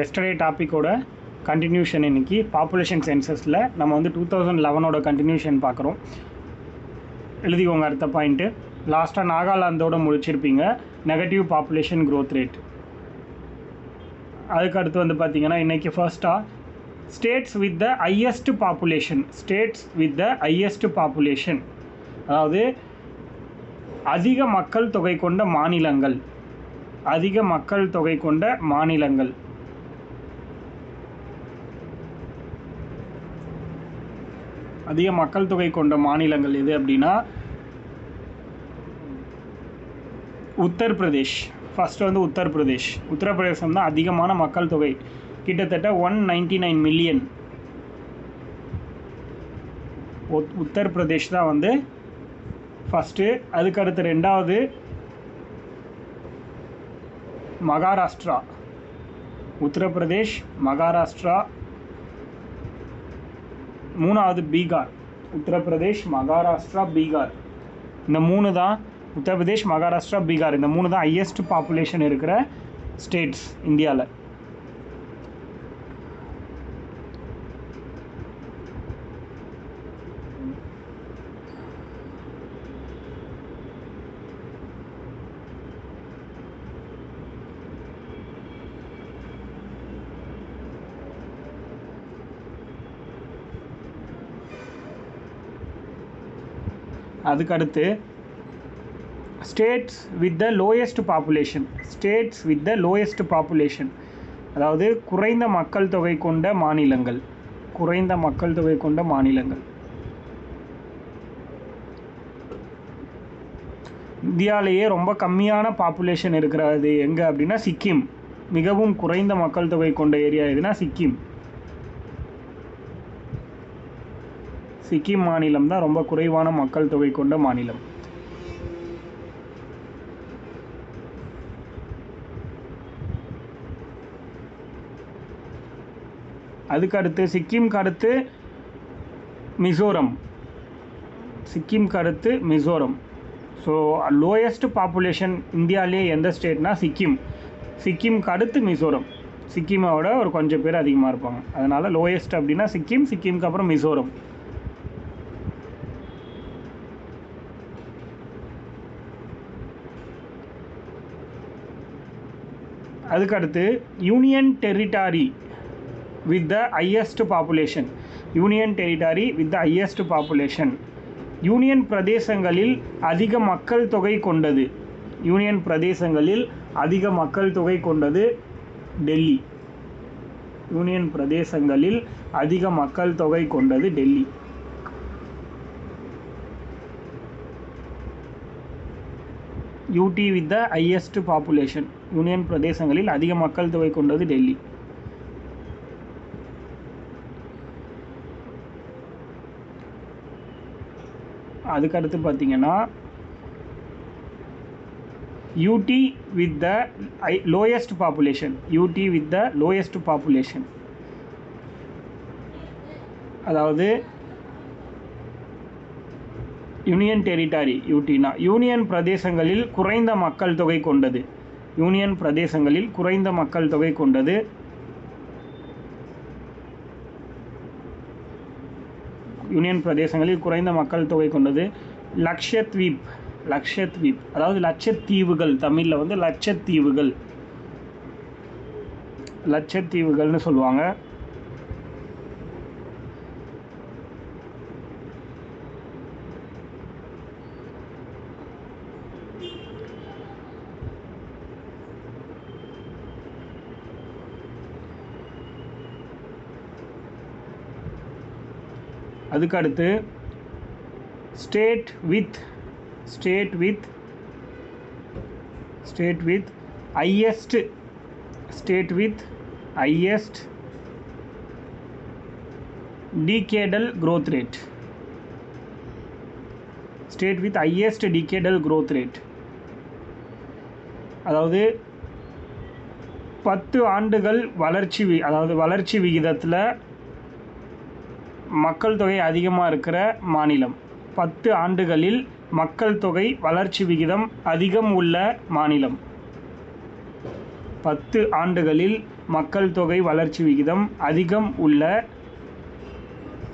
Yesterday டாப்பிக்கோட continuation இன்றைக்கி population சென்சஸில் நம்ம வந்து 2011ஓட கண்டினியூஷன் பார்க்குறோம். எழுதிக்கோங்க அடுத்த பாயிண்ட்டு. லாஸ்ட்டாக நாகாலாந்தோட முடிச்சிருப்பீங்க நெகட்டிவ் பாப்புலேஷன் க்ரோத் ரேட். அதுக்கு அடுத்து வந்து பார்த்திங்கன்னா இன்றைக்கி ஃபர்ஸ்ட்டாக states with the highest population, அதாவது அதிக மக்கள் தொகை கொண்ட மாநிலங்கள். அதிக மக்கள் தொகை கொண்ட மாநிலங்கள் அதிக மக்கள் தொகை கொண்ட மாநிலங்கள் எது அப்படின்னா உத்தரப்பிரதேஷ். ஃபஸ்ட்டு வந்து உத்தரப்பிரதேசம் தான் அதிகமான மக்கள் தொகை, கிட்டத்தட்ட 199 மில்லியன். உத்தரப்பிரதேஷ் தான் வந்து ஃபஸ்ட்டு. அதுக்கடுத்து ரெண்டாவது மகாராஷ்டிரா. உத்தரப்பிரதேஷ், மகாராஷ்டிரா. மூணாவது பீகார். உத்தரப்பிரதேஷ், மகாராஷ்டிரா, பீகார். இந்த மூணு தான் உத்தரப்பிரதேஷ், மகாராஷ்டிரா, பீகார். இந்த மூணு தான் ஹையஸ்ட் பாப்புலேஷன் இருக்கிற ஸ்டேட்ஸ் இந்தியாவில். அதுக்கடுத்து states with the lowest population, அதாவது குறைந்த மக்கள் தொகை கொண்ட மாநிலங்கள். இந்தியாவிலேயே ரொம்ப கம்மியான பாப்புலேஷன் இருக்கிறது எங்கே அப்படின்னா சிக்கிம். மிகவும் குறைந்த மக்கள் தொகை கொண்ட ஏரியா எதுனா சிக்கிம் மாநிலம் தான் ரொம்ப குறைவான மக்கள் தொகை கொண்ட மாநிலம். அதுக்கடுத்து சிக்கிம்க்கு அடுத்து மிசோரம். ஸோ லோயஸ்ட் பாப்புலேஷன் இந்தியாவிலேயே எந்த ஸ்டேட்னா சிக்கிம்க்கு அடுத்து மிசோரம். சிக்கிமோட ஒரு கொஞ்சம் பேர் அதிகமாக இருப்பாங்க, அதனால் லோயஸ்ட் அப்படின்னா சிக்கிம்க்கு அப்புறம் மிசோரம். அதுக்கடுத்து union territory with the highest population. Union பிரதேசங்களில் அதிக மக்கள் தொகை கொண்டது Delhi. UT with the highest population, union பிரதேசங்களில் அதிக மக்கள் தொகை கொண்டது டெல்லி. அதுக்கடுத்து பார்த்தீங்கன்னா UT with the lowest population, அதாவது யூனியன் டெரிட்டரி. யூடினா யூனியன் பிரதேசங்களில் குறைந்த மக்கள் தொகை கொண்டது. லக்ஷத்வீப், அதாவது லட்சத்தீவுகள். தமிழில் வந்து லட்சத்தீவுகள்னு சொல்லுவாங்க. அதுக்கடுத்து state with highest decadal growth rate. அதாவது 10 ஆண்டுகள் வளர்ச்சி விகிதத்தில் மக்கள் தொகை அதிகமாக இருக்கிற மாநிலம். 10 ஆண்டுகளில் மக்கள் தொகை வளர்ச்சி விகிதம் அதிகம் உள்ள மாநிலம். 10 ஆண்டுகளில் மக்கள் தொகை வளர்ச்சி விகிதம் அதிகம் உள்ள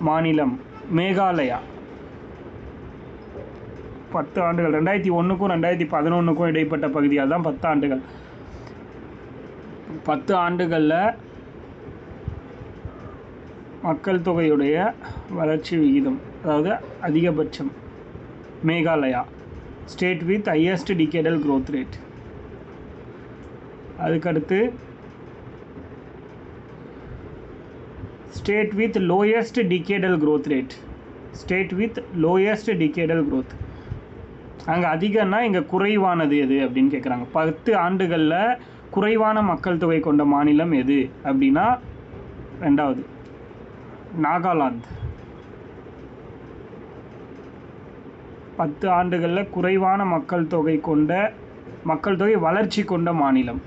மாநிலம் மேகாலயா. 10 ஆண்டுகள் 2001க்கும் 2011க்கும் இடைப்பட்ட பகுதியாக தான் 10 ஆண்டுகள். 10 ஆண்டுகளில் மக்கள் தொகையுடைய வளர்ச்சி விகிதம் அதாவது அதிகபட்சம் Meghalaya. State with highest decadal growth rate. அதுக்கடுத்து state with lowest decadal growth rate. State with lowest decadal growth. அங்கே அதிகம்னா இங்கே குறைவானது எது அப்படின்னு கேட்குறாங்க. 10 ஆண்டுகளில் குறைவான மக்கள் தொகை கொண்ட மாநிலம் எது அப்படின்னா ரெண்டாவது நாகாலாந்து. 10 ஆண்டுகளில் குறைவான மக்கள் தொகை வளர்ச்சி கொண்ட மாநிலம்.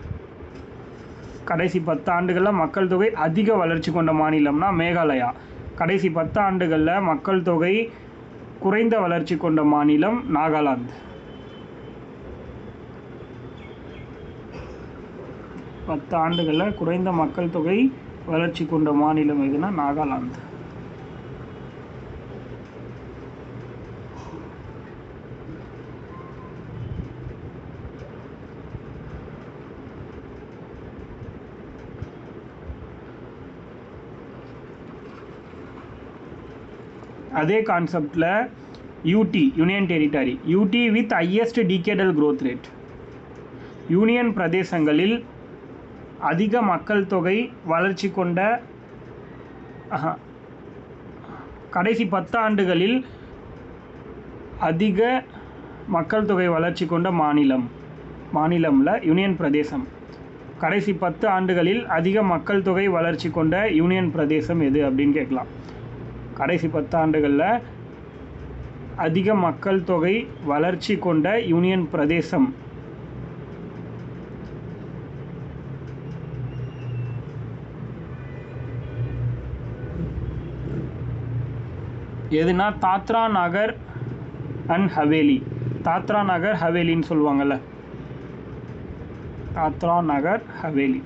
கடைசி 10 ஆண்டுகளில் மக்கள் தொகை அதிக வளர்ச்சி கொண்ட மாநிலம்னா மேகாலயா. கடைசி 10 ஆண்டுகளில் மக்கள் தொகை குறைந்த வளர்ச்சி கொண்ட மாநிலம் நாகாலாந்து. 10 ஆண்டுகளில் குறைந்த மக்கள் தொகை வளர்ச்சி கொண்ட மாநிலம் எதுனா நாகாலாந்து. அதே கான்செப்டில் UT union territory. UT with highest decadal growth rate. Union பிரதேசங்களில் அதிக மக்கள் தொகை வளர்ச்சி கொண்ட கடைசி 10 ஆண்டுகளில் அதிக மக்கள் தொகை வளர்ச்சி கொண்ட மாநிலம்ல யூனியன் பிரதேசம். கடைசி 10 ஆண்டுகளில் அதிக மக்கள் தொகை வளர்ச்சி கொண்ட யூனியன் பிரதேசம் எது அப்படின்னு கேட்கலாம். கடைசி 10 ஆண்டுகளில் அதிக மக்கள் தொகை வளர்ச்சி கொண்ட யூனியன் பிரதேசம் எதுனா தாத்ரா நகர் அண்ட் ஹவேலி. தாத்ரா நகர் ஹவேலின்னு சொல்லுவாங்கள்ல, தாத்ரா நகர் ஹவேலி.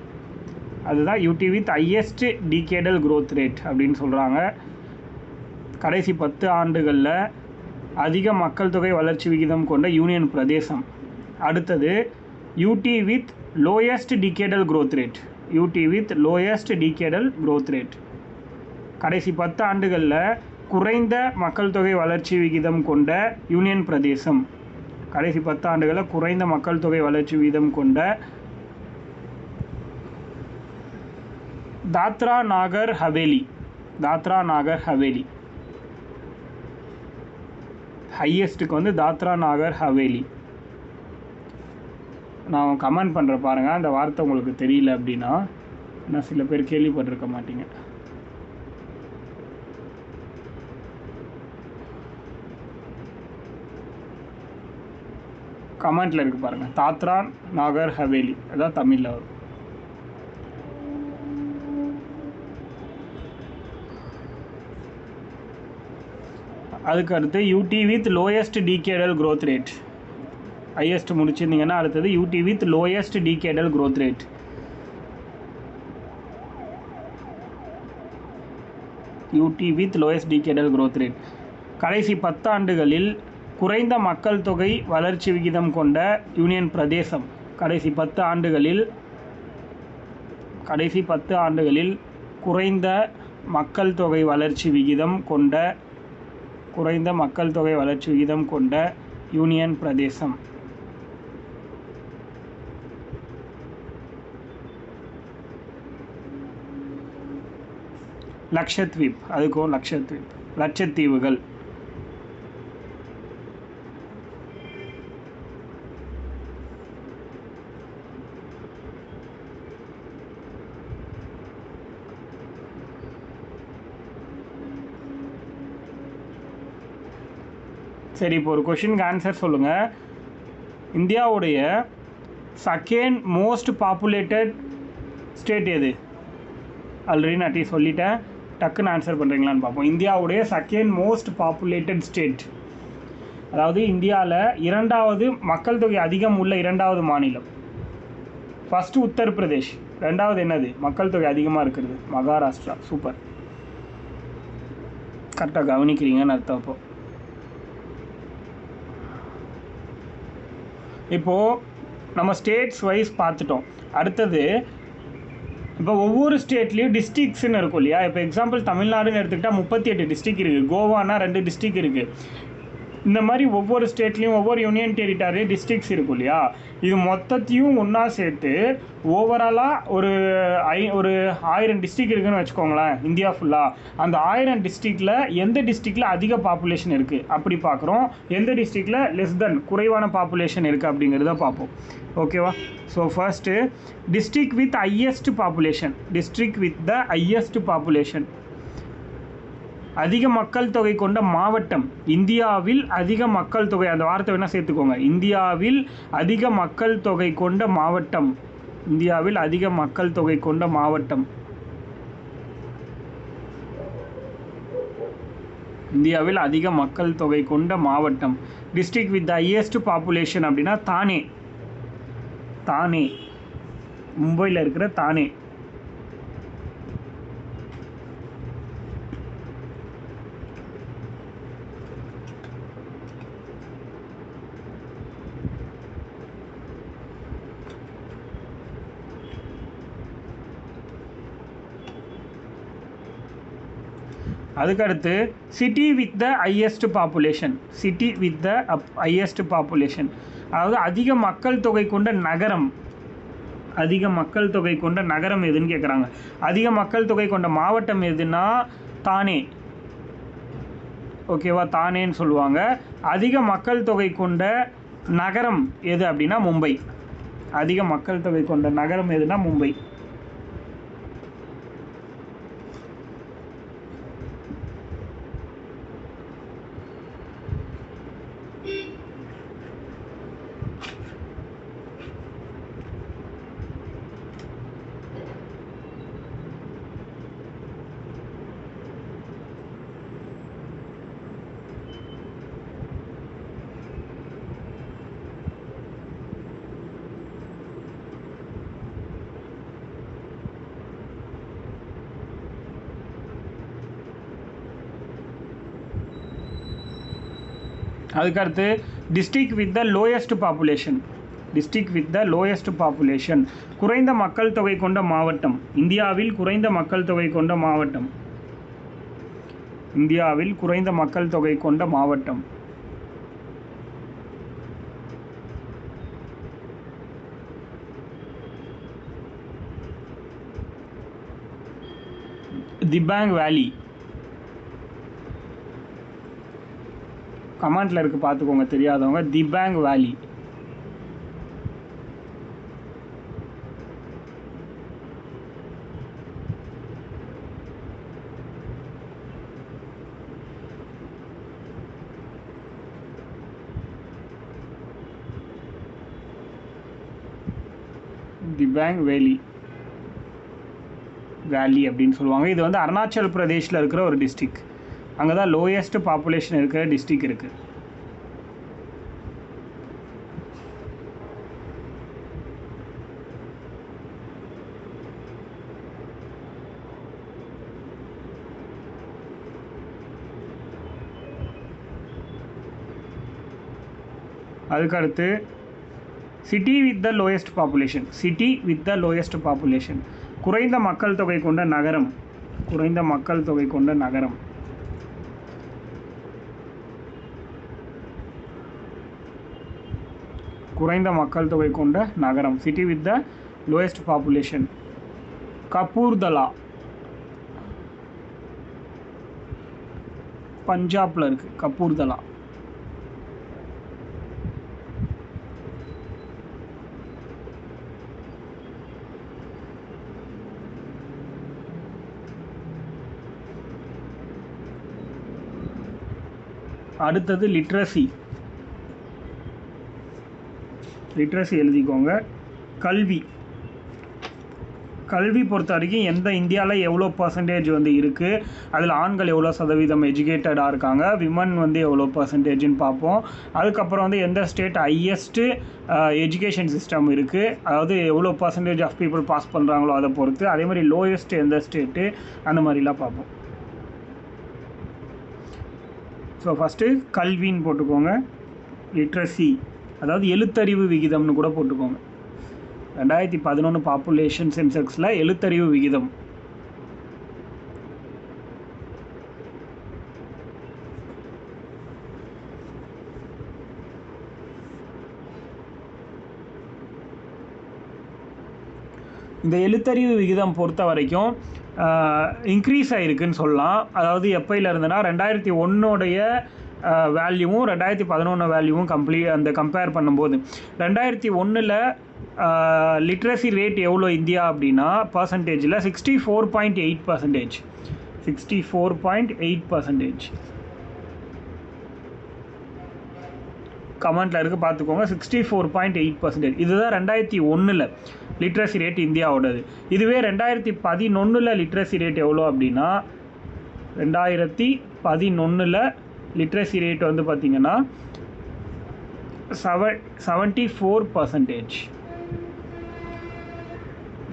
அதுதான் யூடி with highest decadal growth rate அப்படின்னு சொல்கிறாங்க. கடைசி 10 ஆண்டுகளில் அதிக மக்கள் தொகை வளர்ச்சி விகிதம் கொண்ட யூனியன் பிரதேசம். அடுத்தது UT with lowest decadal growth rate. UT with lowest decadal growth rate. கடைசி 10 ஆண்டுகளில் குறைந்த மக்கள் தொகை வளர்ச்சி விகிதம் கொண்ட யூனியன் பிரதேசம். கடைசி 10 ஆண்டுகளில் குறைந்த மக்கள் தொகை வளர்ச்சி விகிதம் கொண்ட தாத்ரா நாகர் ஹவேலி. தாத்ரா நாகர் ஹவேலி. ஹையஸ்ட்டுக்கு வந்து தாத்ரா நாகர் ஹவேலி. நான் கமெண்ட் பண்ணுற பாருங்கள், அந்த வார்த்தை உங்களுக்கு தெரியல அப்படின்னா. நான் சில பேர் கேள்விப்பட்டிருக்க மாட்டீங்க. கமெண்ட்டில் இருக்குது பாருங்கள், தாத்ரா நாகர் ஹவேலி. அதான் தமிழில் வரும். அதுக்கு அடுத்து UT with lowest decadal growth rate. Highest முடிச்சிருந்தீங்கன்னா அடுத்தது UT with lowest decadal growth rate. UT with lowest decadal growth rate. கடைசி 10 ஆண்டுகளில் குறைந்த மக்கள் தொகை வளர்ச்சி விகிதம் கொண்ட யூனியன் பிரதேசம். கடைசி 10 ஆண்டுகளில் குறைந்த மக்கள் தொகை வளர்ச்சி விகிதம் கொண்ட யூனியன் பிரதேசம். லக்ஷத்வீப். அதுக்கும் லட்சத்தீவுகள். சரி, இப்போ ஒரு கொஷினுக்கு ஆன்சர் சொல்லுங்கள். இந்தியாவுடைய செகண்ட் மோஸ்ட் பாப்புலேட்டட் ஸ்டேட் எது? ஆல்ரெடி நான் சொல்லிட்டேன், டக்குன்னு ஆன்சர் பண்ணுறீங்களான்னு பார்ப்போம். இந்தியாவுடைய செகண்ட் மோஸ்ட் பாப்புலேட்டட் ஸ்டேட், அதாவது இந்தியாவில் 2வது மக்கள் தொகை அதிகம் உள்ள 2வது மாநிலம். ஃபஸ்ட்டு உத்தரப்பிரதேஷ், ரெண்டாவது என்னது மக்கள் தொகை அதிகமாக இருக்கிறது மகாராஷ்டிரா. சூப்பர், கரெக்டாக கவனிக்கிறீங்கன்னு அர்த்தம். இப்போது நம்ம ஸ்டேட்ஸ் வைஸ் பார்த்துட்டோம். அடுத்தது இப்போ ஒவ்வொரு ஸ்டேட்லேயும் டிஸ்ட்ரிக்ஸ்ன்னு இருக்கும் இல்லையா. இப்போ எக்ஸாம்பிள் தமிழ்நாடுன்னு எடுத்துக்கிட்டால் 38 டிஸ்ட்ரிக் இருக்குது, கோவானா 2 டிஸ்ட்ரிக் இருக்குது. இந்த மாதிரி ஒவ்வொரு ஸ்டேட்லேயும் ஒவ்வொரு யூனியன் டெரிட்டரியும் டிஸ்ட்ரிக்ஸ் இருக்கும் இல்லையா. இது மொத்தத்தையும் ஒன்றா சேர்த்து ஓவராலாக ஒரு 1000 டிஸ்ட்ரிக் இருக்குதுன்னு வச்சுக்கோங்களேன் இந்தியா ஃபுல்லாக. அந்த 1000 டிஸ்ட்ரிக்டில் எந்த டிஸ்ட்ரிக்டில் அதிக பாப்புலேஷன் இருக்குது அப்படி பார்க்குறோம், எந்த டிஸ்ட்ரிக்டில் லெஸ் தென் குறைவான பாப்புலேஷன் இருக்குது அப்படிங்கிறத பார்ப்போம். ஓகேவா. So first district with highest population. District with the highest population, அதிக மக்கள் தொகை கொண்ட மாவட்டம். இந்தியாவில் அதிக மக்கள் தொகை, அந்த வார்த்தை வேணால் சேர்த்துக்கோங்க. இந்தியாவில் அதிக மக்கள் தொகை கொண்ட மாவட்டம். இந்தியாவில் அதிக மக்கள் தொகை கொண்ட மாவட்டம். இந்தியாவில் அதிக மக்கள் தொகை கொண்ட மாவட்டம். டிஸ்ட்ரிக்ட் வித் ஹையஸ்ட் பாப்புலேஷன் அப்படின்னா தானே. தானே, மும்பையில் இருக்கிற தானே. அதுக்கடுத்து city with the highest population. City with the highest population, அதாவது அதிக மக்கள் தொகை கொண்ட நகரம். அதிக மக்கள் தொகை கொண்ட நகரம் எதுன்னு கேட்குறாங்க. அதிக மக்கள் தொகை கொண்ட மாவட்டம் எதுனா தானே. ஓகேவா, தானேன்னு சொல்லுவாங்க. அதிக மக்கள் தொகை கொண்ட நகரம் எது அப்படின்னா மும்பை. அதிக மக்கள் தொகை கொண்ட நகரம் எதுனா மும்பை. அதுக்கடுத்து district with the lowest population. District with the lowest population, குறைந்த மக்கள் தொகை கொண்ட மாவட்டம். இந்தியாவில் குறைந்த மக்கள் தொகை கொண்ட மாவட்டம். இந்தியாவில் குறைந்த மக்கள் தொகை கொண்ட மாவட்டம். திபாங் வேலி. கமெண்ட்டில் இருக்குது பார்த்துக்கோங்க தெரியாதவங்க. திபாங் வேலி. திபாங் வேலி வேலி அப்படின்னு சொல்லுவாங்க. இது வந்து அருணாச்சல் பிரதேஷில் இருக்கிற ஒரு டிஸ்ட்ரிக். அங்கே தான் லோயஸ்ட் பாப்புலேஷன் இருக்கிற டிஸ்ட்ரிக் இருக்குது. அதுக்கடுத்து city with the lowest population. City with the lowest population, குறைந்த மக்கள் தொகை கொண்ட நகரம். குறைந்த மக்கள் தொகை கொண்ட நகரம். குறைந்த மக்கள் தொகை கொண்ட நகரம், city with the lowest population. Kapurthala பஞ்சாப்ல இருக்கு. கபூர்தலா. அடுத்தது லிட்ரஸி. லிட்ரஸி எழுதிக்கோங்க. கல்வி. கல்வி பொறுத்த வரைக்கும் எந்த இந்தியாவில் எவ்வளோ பர்சன்டேஜ் வந்து இருக்குது, அதில் ஆண்கள் எவ்வளோ சதவீதம் எஜுகேட்டடாக இருக்காங்க, விமன் வந்து எவ்வளோ பர்சன்டேஜ்னு பார்ப்போம். அதுக்கப்புறம் வந்து எந்த ஸ்டேட் ஹையஸ்ட்டு எஜுகேஷன் சிஸ்டம் இருக்குது, அதாவது எவ்வளோ பர்சன்டேஜ் ஆஃப் பீப்புள் பாஸ் பண்ணுறாங்களோ அதை பொறுத்து, அதே மாதிரி லோயஸ்ட் எந்த ஸ்டேட்டு, அந்த மாதிரிலாம் பார்ப்போம். ஸோ ஃபஸ்ட்டு கல்வின்னு போட்டுக்கோங்க, லிட்ரஸி அதாவது எழுத்தறிவு விகிதம்னு கூட போட்டுக்கோங்க. 2011 பாப்புலேஷன் சென்சஸில் எழுத்தறிவு விகிதம். இந்த எழுத்தறிவு விகிதம் பொறுத்த வரைக்கும் இன்க்ரீஸ் ஆகிருக்குன்னு சொல்லலாம். அதாவது எப்போயில இருந்துன்னா 2001 வேல்யூவும் 2011 வேல்யூவும் அந்த கம்பேர் பண்ணும்போது 2001 லிட்ரஸி ரேட் எவ்வளோ இந்தியா அப்படின்னா பர்சன்டேஜில் 64.8%. 64.8%. கமெண்ட்டில் இருக்குது பார்த்துக்கோங்க. 64.8%. இதுதான் 2001 லிட்ரஸி ரேட் இந்தியாவோடது. இதுவே 2011 லிட்ரஸி ரேட் எவ்வளோ அப்படின்னா 2011 லிட்ரஸி ரேட் வந்து பார்த்திங்கன்னா 74%.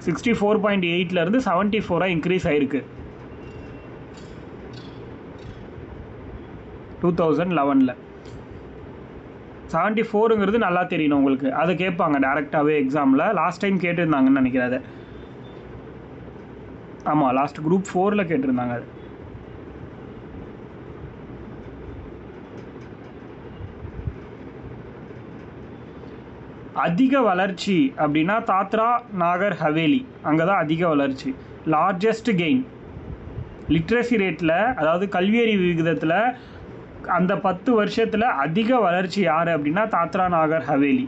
64.8 74 இன்க்ரீஸ் ஆகிருக்கு 2011. 74ங்கிறது நல்லா தெரியணும் உங்களுக்கு, அதை கேட்பாங்க டேரெக்டாகவே எக்ஸாமில். லாஸ்ட் டைம் கேட்டிருந்தாங்கன்னு நினைக்கிறேன் அதை. ஆமாம், லாஸ்ட் குரூப் 4 கேட்டிருந்தாங்க அது. அதிக வளர்ச்சி அப்படின்னா தாத்ரா நாகர் ஹவேலி, அங்கே தான் அதிக வளர்ச்சி. லார்ஜஸ்ட் கெயின் லிட்ரஸி ரேட்டில், அதாவது கல்வியறிவு விகிதத்தில் அந்த 10 வருஷத்தில் அதிக வளர்ச்சி யார் அப்படின்னா தாத்ரா நாகர் ஹவேலி.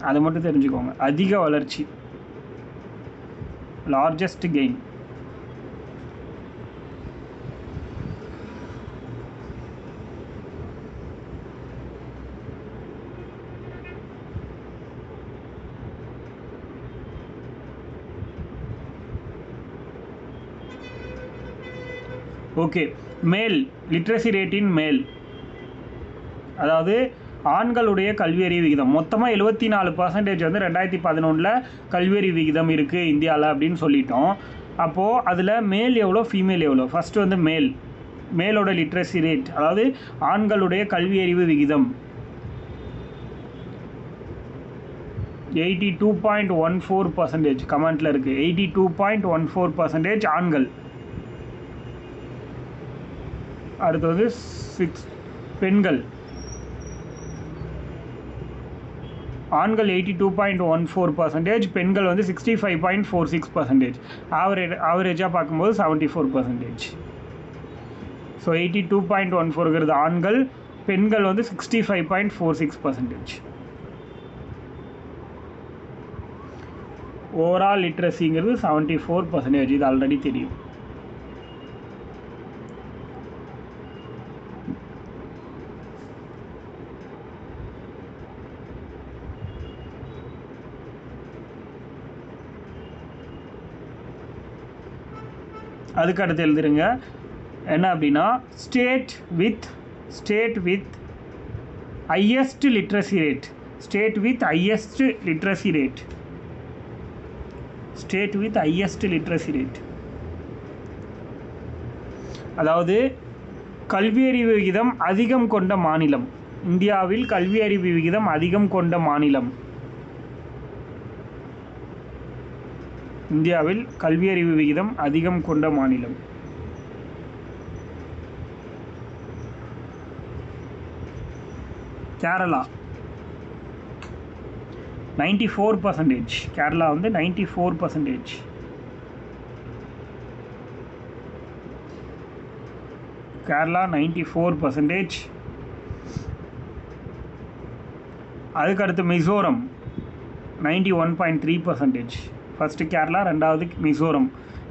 அதை மட்டும் தெரிஞ்சுக்கோங்க. அதிக வளர்ச்சி, லார்ஜஸ்ட் கெயின். ஓகே, மேல் லிட்ரஸி ரேட்டின் மேல், அதாவது ஆண்களுடைய கல்வியறிவு விகிதம் மொத்தமாக 74% வந்து 2011 கல்வியறிவு விகிதம் இருக்குது இந்தியாவில் அப்படின்னு சொல்லிட்டோம். அப்போது அதில் மேல் எவ்வளோ, ஃபீமேல் எவ்வளோ? ஃபஸ்ட்டு வந்து மேலோட லிட்ரஸி ரேட், அதாவது ஆண்களுடைய கல்வியறிவு விகிதம் 82.14%. கமெண்ட்டில் இருக்குது 82.14% ஆண்கள். அடுத்தது 6 பெண்கள். ஆண்கள் 82.14%, பெண்கள் வந்து 65.46%. ஆவரேஜாக பார்க்கும்போது 74%. ஸோ 82.14ங்கிறது ஆண்கள், பெண்கள் வந்து 65.46%. ஓவரால் லிட்ரஸிங்கிறது 74%. இது ஆல்ரெடி தெரியும். அதுக்கு அடுத்து எழுதுருங்க என்ன அப்படின்னா state with highest literacy rate. State with highest literacy rate. State with highest literacy rate அதாவது கல்வியறிவு விகிதம் அதிகம் கொண்ட மாநிலம். இந்தியாவில் கல்வியறிவு விகிதம் அதிகம் கொண்ட மாநிலம். இந்தியாவில் கல்வியறிவு விகிதம் அதிகம் கொண்ட மாநிலம். கேரளா 94%. கேரளா வந்து 94%. கேரளா 94%. அதுக்கடுத்து மிசோரம் 91.3%. ஃபஸ்ட்டு கேரளா, ரெண்டாவது மிசோரம்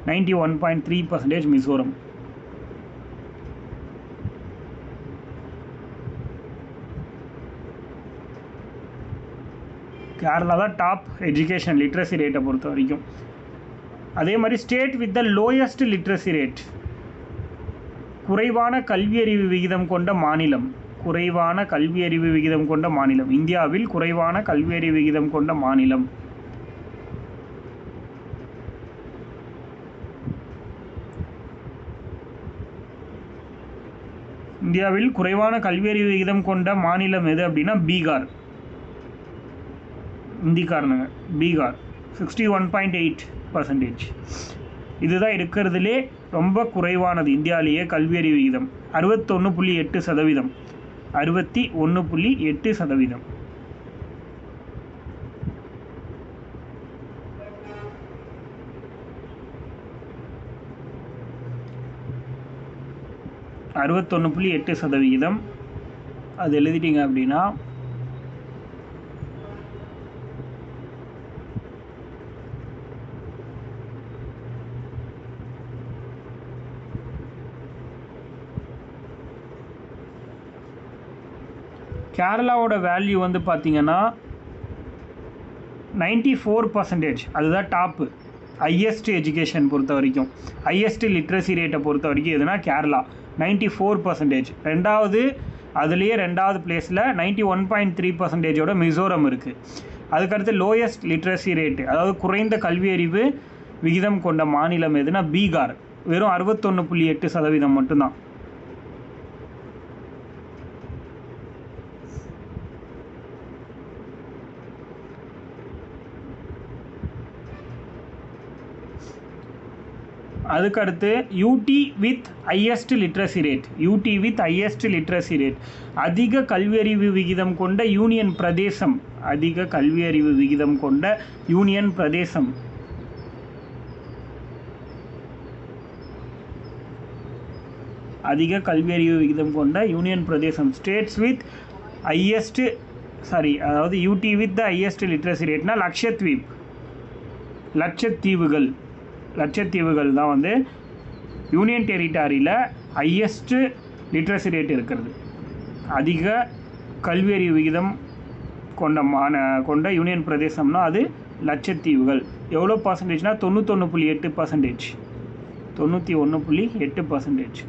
91.3% மிசோரம். கேரளா தான் டாப் எஜுகேஷன் லிட்ரஸி ரேட்டை பொறுத்த வரைக்கும். அதே மாதிரி state with the lowest literacy rate, குறைவான கல்வியறிவு விகிதம் கொண்ட மாநிலம். குறைவான கல்வியறிவு விகிதம் கொண்ட மாநிலம், இந்தியாவில் குறைவான கல்வியறிவு விகிதம் கொண்ட மாநிலம். இந்தியாவில் குறைவான கல்வியறிவு விகிதம் கொண்ட மாநிலம் எது அப்படின்னா பீகார். இந்திக்காரனுங்க பீகார் 61.8%. இதுதான் இருக்கிறதுலே ரொம்ப குறைவானது இந்தியாவிலேயே கல்வியறிவு விகிதம். 61.8%. 61.8%. %. அது எழுதிட்டீங்க அப்படின்னா கேரளாவோட வேல்யூ வந்து பார்த்தீங்கன்னா 94%. அதுதான் டாப்பு ஹையஸ்ட் எஜுகேஷன் பொறுத்த வரைக்கும். ஹையஸ்ட் லிட்ரஸி ரேட்டை பொறுத்த வரைக்கும் எதுனா கேரளா 94%. ரெண்டாவது அதுலேயே ரெண்டாவது பிளேஸில் 91.3%ஓட மிசோரம் இருக்குது. அதுக்கடுத்து லோயஸ்ட் லிட்ரஸி ரேட்டு, அதாவது குறைந்த கல்வியறிவு விகிதம் கொண்ட மாநிலம் எதுனா பீகார். வெறும் 61.8% மட்டும்தான். அதுக்கடுத்து UT with highest literacy rate. UT with highest literacy rate, அதிக கல்வியறிவு விகிதம் கொண்ட யூனியன் பிரதேசம். அதிக கல்வியறிவு விகிதம் கொண்ட யூனியன் பிரதேசம். அதிக கல்வியறிவு விகிதம் கொண்ட union Pradesh. States with highest அதாவது யூடி வித் த ஹையஸ்ட் லிட்ரஸி ரேட்னா லட்சத்தீவு. லட்சத்தீவுகள் தான் வந்து யூனியன் டெரிட்டரியில் ஹையஸ்ட் லிட்ரஸி ரேட் இருக்கிறது. அதிக கல்வியறிவு விகிதம் கொண்ட யூனியன் பிரதேசம்னா அது லட்சத்தீவுகள். எவ்வளோ பர்சன்டேஜ்னா 91.8%. 91.8%.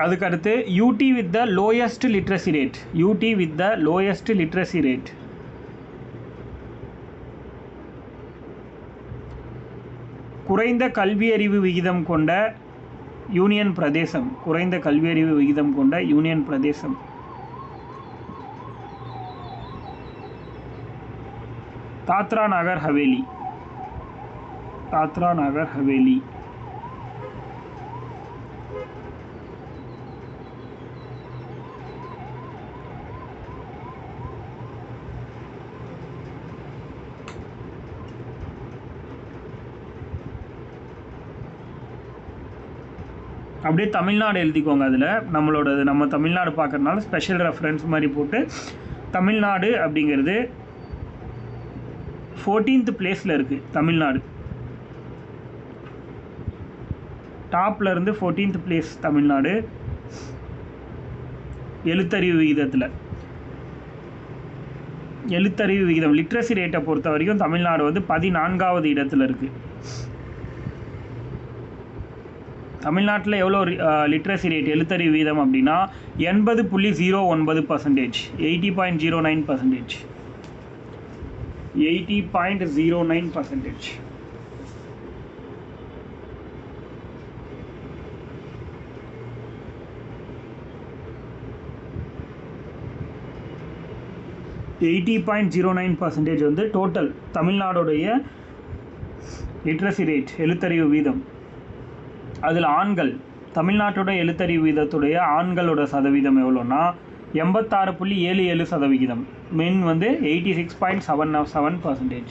அதுக்கடுத்து UT with the lowest literacy rate. UT with the lowest literacy rate, குறைந்த கல்வியறிவு விகிதம் கொண்ட யூனியன் பிரதேசம். குறைந்த கல்வியறிவு விகிதம் கொண்ட யூனியன் பிரதேசம். தாத்ரா நாகர் ஹவேலி. தாத்ரா நாகர் ஹவேலி. அப்படியே தமிழ்நாடு எழுதிக்கோங்க. அதில் நம்ம தமிழ்நாடு பார்க்குறதுனால ஸ்பெஷல் ரெஃபரன்ஸ் மாதிரி போட்டு தமிழ்நாடு அப்படிங்கிறது 14th பிளேஸில் இருக்குது. தமிழ்நாடு டாப்பில் இருந்து 14th பிளேஸ் தமிழ்நாடு எழுத்தறிவு விகிதத்தில். எழுத்தறிவு விகிதம் லிட்ரஸி ரேட்டை பொறுத்த வரைக்கும் தமிழ்நாடு வந்து 14வது இடத்துல இருக்குது. தமிழ்நாட்டில் எவ்வளோ லிட்ரஸி ரேட் எழுத்தறிவு வீதம் அப்படின்னா 80.09%. 80.09%. 80.09%. வந்து டோட்டல் தமிழ்நாடுடைய லிட்ரஸி ரேட் எழுத்தறிவு வீதம். அதில் ஆண்கள், தமிழ்நாட்டோட எழுத்தறிவு வீதத்துடைய ஆண்களோட சதவீதம் எவ்வளோன்னா 86.77%. மென் வந்து 86.77%.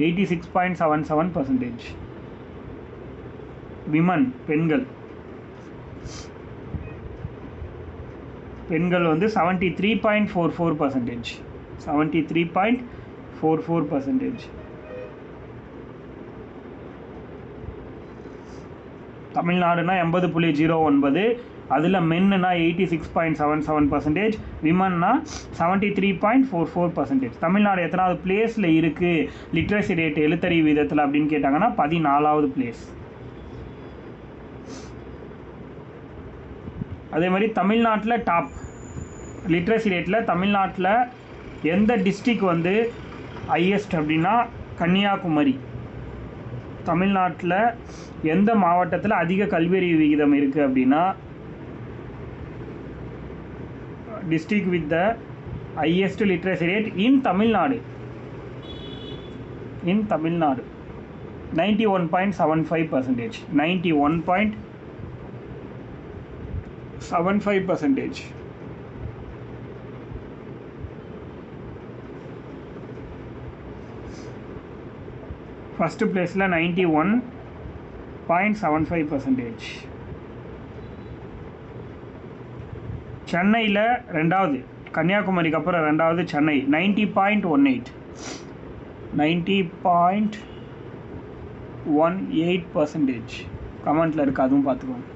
86.77%. விமன் பெண்கள் வந்து 73.44%. 73.44%. 22.44%. தமிழ்நாடுனா 80.09, அதில் மென்னுனா 86.77%, விமன்னா 73.44%. தமிழ்நாடு எத்தனாவது பிளேஸில் இருக்குது லிட்ரஸி ரேட் எழுத்தறிவு விதத்தில் அப்படின்னு கேட்டாங்கன்னா 14வது பிளேஸ். அதே மாதிரி தமிழ்நாட்டில் டாப் லிட்ரஸி ரேட்டில் தமிழ்நாட்டில் எந்த டிஸ்ட்ரிக் வந்து ஹையஸ்ட் அப்படின்னா கன்னியாகுமரி. தமிழ்நாட்டில் எந்த மாவட்டத்தில் அதிக கல்வியறிவு விகிதம் இருக்குது அப்படின்னா district with the highest literacy rate in Tamil Nadu 91.75%. 91.75%. First பிளேஸில் 91.75%. சென்னையில் ரெண்டாவது, கன்னியாகுமரிக்கு அப்புறம் ரெண்டாவது சென்னை 90.18. 90.18%. கமெண்ட்டில் இருக்குது, அதுவும் பார்த்துக்கோங்க.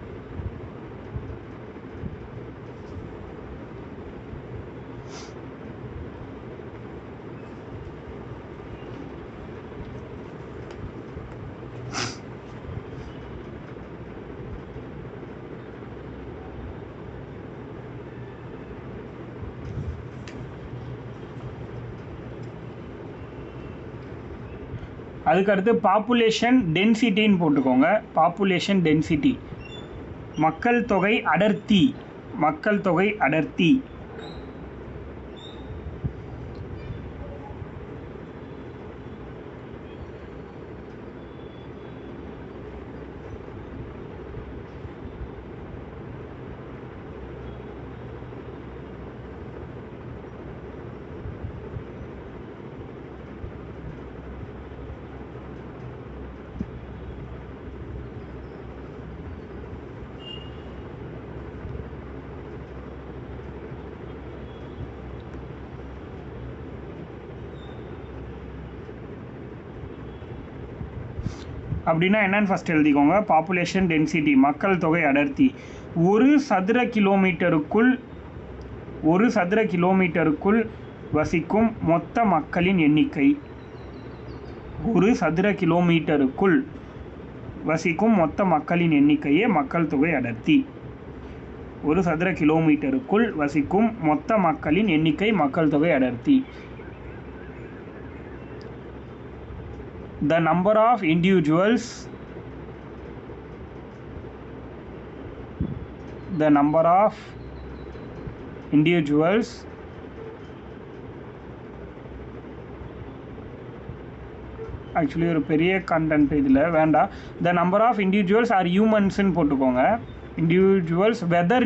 அதுக்கடுத்து பாப்புலேஷன் டென்சிட்டின்னு போட்டுக்கோங்க. பாப்புலேஷன் டென்சிட்டி, மக்கள் தொகை அடர்த்தி. மக்கள் தொகை அடர்த்தி அப்படின்னா என்னன்னு ஃபஸ்ட் எழுதிக்கோங்க. பாப்புலேஷன் டென்சிட்டி, மக்கள் தொகை அடர்த்தி. ஒரு சதுர கிலோமீட்டருக்குள் வசிக்கும் மொத்த மக்களின் எண்ணிக்கை. ஒரு சதுர கிலோமீட்டருக்குள் வசிக்கும் மொத்த மக்களின் எண்ணிக்கையே மக்கள் தொகை அடர்த்தி. ஒரு சதுர கிலோமீட்டருக்குள் வசிக்கும் மொத்த மக்களின் எண்ணிக்கை மக்கள் தொகை அடர்த்தி. The number of individuals actually ஒரு பெரிய கண்டென்ட் இதில் வேண்டாம். The number of individuals are humans-ன்னு போட்டுக்கோங்க. individuals whether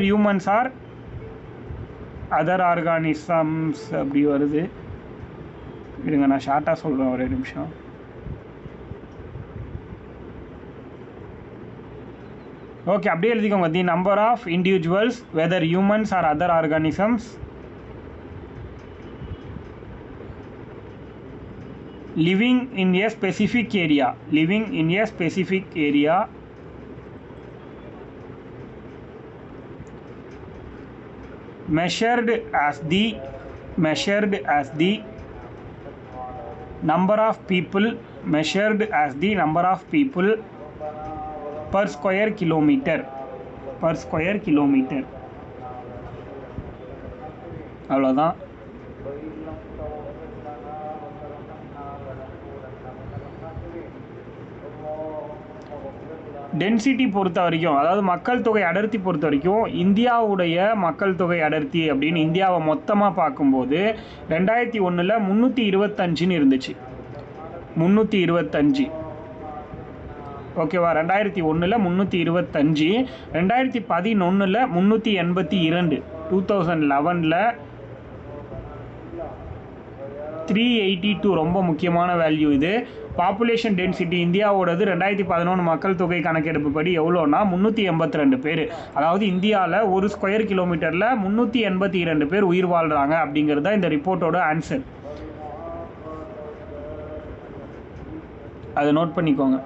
humans are other organisms அப்படி வருது. இருங்க, நான் ஷார்ட்டாக சொல்கிறேன், ஒரே நிமிஷம். ஓகே, அப்படியே எழுதிக்கோங்க. The number of individuals whether humans or other organisms living in a specific area measured as the number of people per square kilometer. அவ்வளோதான். டென்சிட்டி பொறுத்த வரைக்கும், அதாவது மக்கள் தொகை அடர்த்தி பொறுத்த வரைக்கும், இந்தியாவுடைய மக்கள் தொகை அடர்த்தி அப்படின்னு இந்தியாவை மொத்தமாக பார்க்கும்போது 2001 325ன்னு இருந்துச்சு. 325, ஓகேவா? 2001 325, 2011 382, 2011 382 ரொம்ப முக்கியமான வேல்யூ இது. பாப்புலேஷன் டென்சிட்டி இந்தியாவோடது 2011 மக்கள் தொகை கணக்கெடுப்பு படி எவ்வளோனா 382 பேர். அதாவது இந்தியாவில் ஒரு ஸ்கொயர் கிலோமீட்டரில் 382 பேர் உயிர் வாழ்கிறாங்க அப்படிங்கிறது தான் இந்த ரிப்போர்ட்டோட ஆன்சர். அதை நோட் பண்ணிக்கோங்க.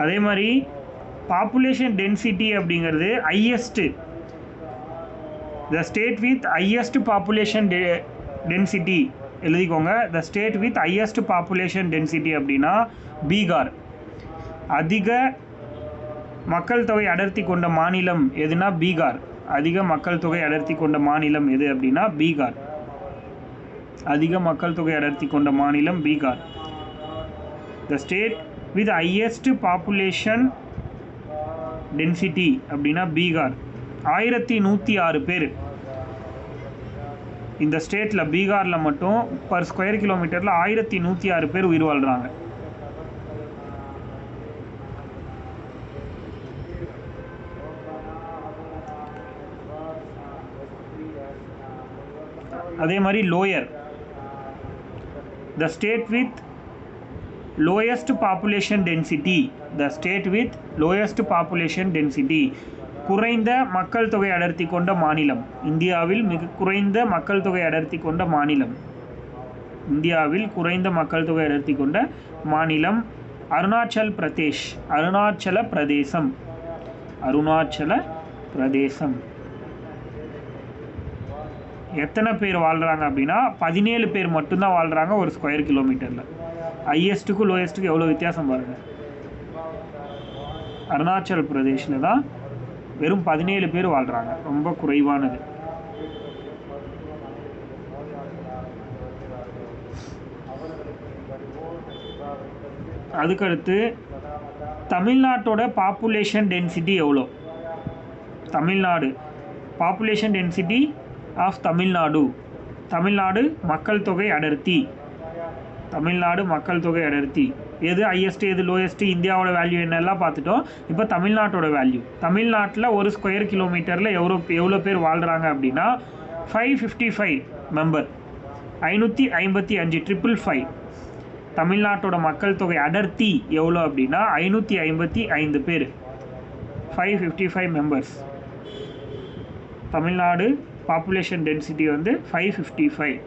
அதே மாதிரி பாப்புலேஷன் டென்சிட்டி அப்படிங்கிறது highest, the state with highest population density எழுதிக்கோங்க. The state with highest population density அப்படின்னா பீகார். அதிக மக்கள் தொகை அடர்த்தி கொண்ட மாநிலம் எதுனா பீகார். அதிக மக்கள் தொகை அடர்த்தி கொண்ட மாநிலம் எது அப்படின்னா பீகார். அதிக மக்கள் தொகை அடர்த்தி கொண்ட மாநிலம் பீகார். த state with highest population density அப்படின்னா பீகார். 1106 பேர் இந்த ஸ்டேட்டில், பீகாரில் மட்டும் பர் ஸ்கொயர் கிலோமீட்டரில் 1106 பேர் உயிர் வாழ்கிறாங்க. அதே மாதிரி lower, the state with lowest population density. The state with lowest population density குறைந்த மக்கள் தொகை அடர்த்தி கொண்ட மாநிலம். இந்தியாவில் மிக குறைந்த மக்கள் தொகை அடர்த்தி கொண்ட மாநிலம். இந்தியாவில் குறைந்த மக்கள் தொகை அடர்த்தி கொண்ட மாநிலம் அருணாச்சல் பிரதேஷ். அருணாச்சல பிரதேசம். அருணாச்சல பிரதேசம். எத்தனை பேர் வாழ்கிறாங்க அப்படின்னா 17 பேர் மட்டும்தான் வாழ்கிறாங்க ஒரு ஸ்கொயர் கிலோமீட்டரில். ஹையஸ்ட்டுக்கும் லோயஸ்ட்டுக்கும் எவ்வளோ வித்தியாசம் பாருங்கள். அருணாச்சல் பிரதேஷில் தான் வெறும் 17 பேர் வாழ்கிறாங்க, ரொம்ப குறைவானது. அதுக்கடுத்து தமிழ்நாட்டோட பாப்புலேஷன் டென்சிட்டி எவ்வளோ? Tamil Nadu population density of Tamil Nadu. Tamil Nadu மக்கள் தொகை அடர்த்தி. தமிழ்நாடு மக்கள் தொகை அடர்த்தி எது ஹையஸ்ட்டு எது லோயஸ்ட்டு, இந்தியாவோட வேல்யூ என்னெல்லாம் பார்த்துட்டோம். இப்போ தமிழ்நாட்டோட வேல்யூ. தமிழ்நாட்டில் ஒரு ஸ்கொயர் கிலோமீட்டரில் எவ்வளோ பேர் வாழ்கிறாங்க அப்படின்னா 555 மெம்பர். 555 555. தமிழ்நாட்டோட மக்கள் தொகை அடர்த்தி எவ்வளோ அப்படின்னா 555 பேர். 555 மெம்பர்ஸ். தமிழ்நாடு பாப்புலேஷன் டென்சிட்டி வந்து 555.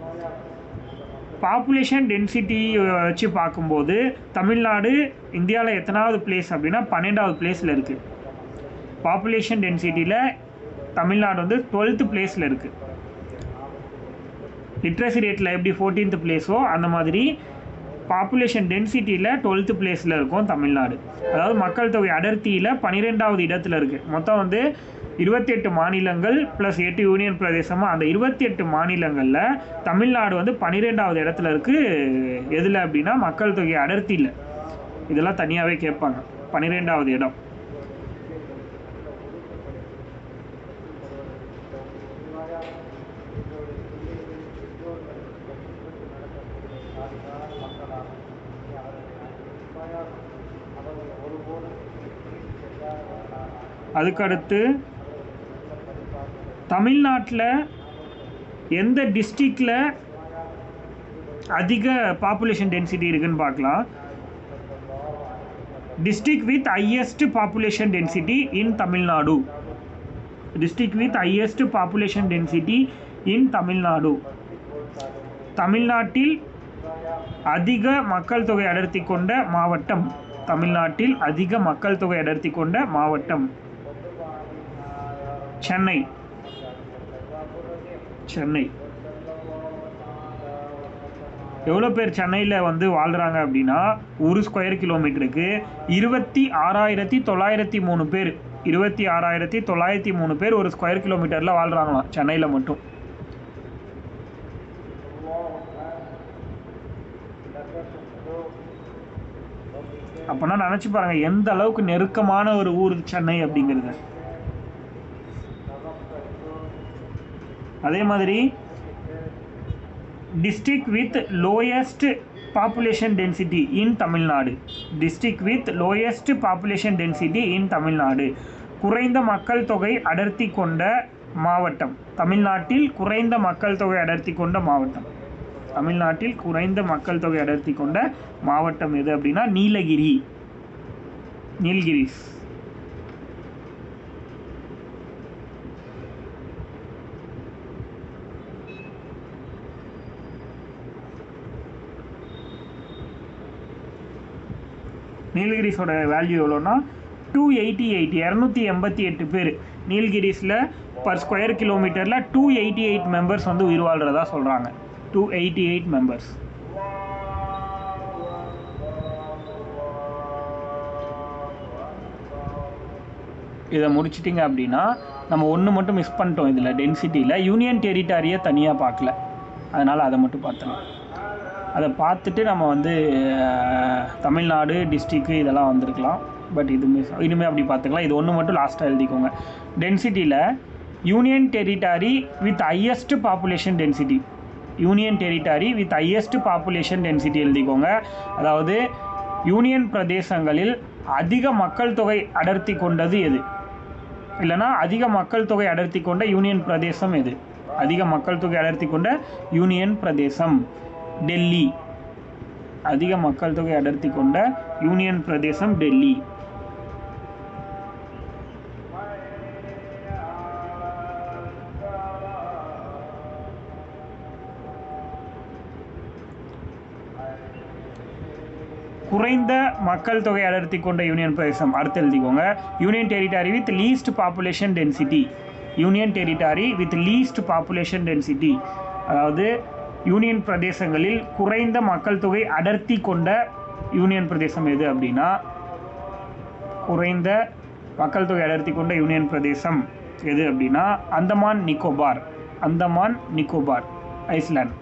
பாப்புலேஷன் டென்சிட்டி வச்சு பார்க்கும்போது தமிழ்நாடு இந்தியாவில் எத்தனாவது பிளேஸ் அப்படின்னா 12வது பிளேஸில் இருக்குது. பாப்புலேஷன் டென்சிட்டியில் தமிழ்நாடு வந்து 12th பிளேஸில் இருக்குது. லிட்ரஸி ரேட்டில் எப்படி 14th பிளேஸோ அந்த மாதிரி பாப்புலேஷன் டென்சிட்டியில் 12th பிளேஸில் இருக்கும் தமிழ்நாடு. அதாவது மக்கள் தொகை அடர்த்தியில் 12வது இடத்துல இருக்குது. மொத்தம் வந்து 28 மாநிலங்கள் ப்ளஸ் 8 யூனியன் பிரதேசமாக அந்த 28 மாநிலங்களில் தமிழ்நாடு வந்து 12வது இடத்துல இருக்குது. எதில் அப்படின்னா மக்கள் தொகை அடர்த்தியில். இதெல்லாம் தனியாகவே கேட்பாங்க. 12வது இடம். அதுக்கடுத்து தமிழ்நாட்டில் எந்த டிஸ்ட்ரிக்டில் அதிக பாப்புலேஷன் டென்சிட்டி இருக்குதுன்னு பார்க்கலாம். District with highest population density in Tamil Nadu. District with highest population density இன் தமிழ்நாடு. தமிழ்நாட்டில் அதிக மக்கள் தொகை அடர்த்தி கொண்ட மாவட்டம். தமிழ்நாட்டில் அதிக மக்கள் தொகை அடர்த்தி கொண்ட மாவட்டம் சென்னை. சென்னை. எவ்வளோ பேர் சென்னையில் வந்து வாழ்கிறாங்க அப்படின்னா ஒரு ஸ்கொயர் கிலோமீட்டருக்கு 26,903 பேர். 26,903 பேர் ஒரு ஸ்கொயர் கிலோமீட்டரில் வாழ்கிறாங்களாம் சென்னையில் மட்டும். அப்போனா நினச்சி பாருங்கள் எந்த அளவுக்கு நெருக்கமான ஒரு ஊர் சென்னை அப்படிங்கிறது. அதே மாதிரி district with lowest population density in Tamil Nadu. district with lowest population density in Tamil Nadu. குறைந்த மக்கள் தொகை அடர்த்தி கொண்ட மாவட்டம். தமிழ்நாட்டில் குறைந்த மக்கள் தொகை அடர்த்தி கொண்ட மாவட்டம். தமிழ்நாட்டில் குறைந்த மக்கள் தொகை அடர்த்தி கொண்ட மாவட்டம் எது அப்படின்னா நீலகிரி. நீல்கிரிஸ். நீலகிரிஸோட வேல்யூ எவ்வளோன்னா 288 பேர். நீலகிரிஸில் பர் ஸ்கொயர் கிலோமீட்டரில் 288 மெம்பர்ஸ் வந்து உயிர் வாழ்கிறதா சொல்கிறாங்க. 288 மெம்பர்ஸ். இதை முடிச்சிட்டிங்க அப்படின்னா நம்ம ஒன்று மட்டும் மிஸ் பண்ணிட்டோம் இதில் டென்சிட்டியில். யூனியன் டெரிட்டரியை தனியாக பார்க்கல, அதனால் அதை மட்டும் பார்த்துக்கலாம். அதை பார்த்துட்டு நம்ம வந்து தமிழ்நாடு டிஸ்ட்ரிக்கு இதெல்லாம் வந்திருக்கலாம். பட் இது இனிமேல் அப்படி பார்த்துக்கலாம். இது ஒன்று மட்டும் லாஸ்ட்டாக எழுதிக்கோங்க. டென்சிட்டியில் union territory with highest population density. Union territory with highest population density எழுதிக்கோங்க. அதாவது யூனியன் பிரதேசங்களில் அதிக மக்கள் தொகை அடர்த்தி கொண்டது எது, இல்லைனா அதிக மக்கள் தொகை அடர்த்தி கொண்ட யூனியன் பிரதேசம் எது? அதிக மக்கள் தொகை அடர்த்தி கொண்ட யூனியன் பிரதேசம் டெல்லி. அதிக மக்கள் தொகை அடர்த்தி கொண்ட யூனியன் பிரதேசம் டெல்லி. குறைந்த மக்கள் தொகை அடர்த்தி கொண்ட யூனியன் பிரதேசம் அடுத்து எழுதிக்கோங்க. Union territory with least population density. Union territory with least population density, அதாவது யூனியன் பிரதேசங்களில் குறைந்த மக்கள் தொகை அடர்த்தி கொண்ட யூனியன் பிரதேசம் எது அப்படின்னா, குறைந்த மக்கள் தொகை அடர்த்தி கொண்ட யூனியன் பிரதேசம் எது அப்படின்னா அந்தமான் நிக்கோபார். அந்தமான் நிக்கோபார் ஐஸ்லாண்ட்.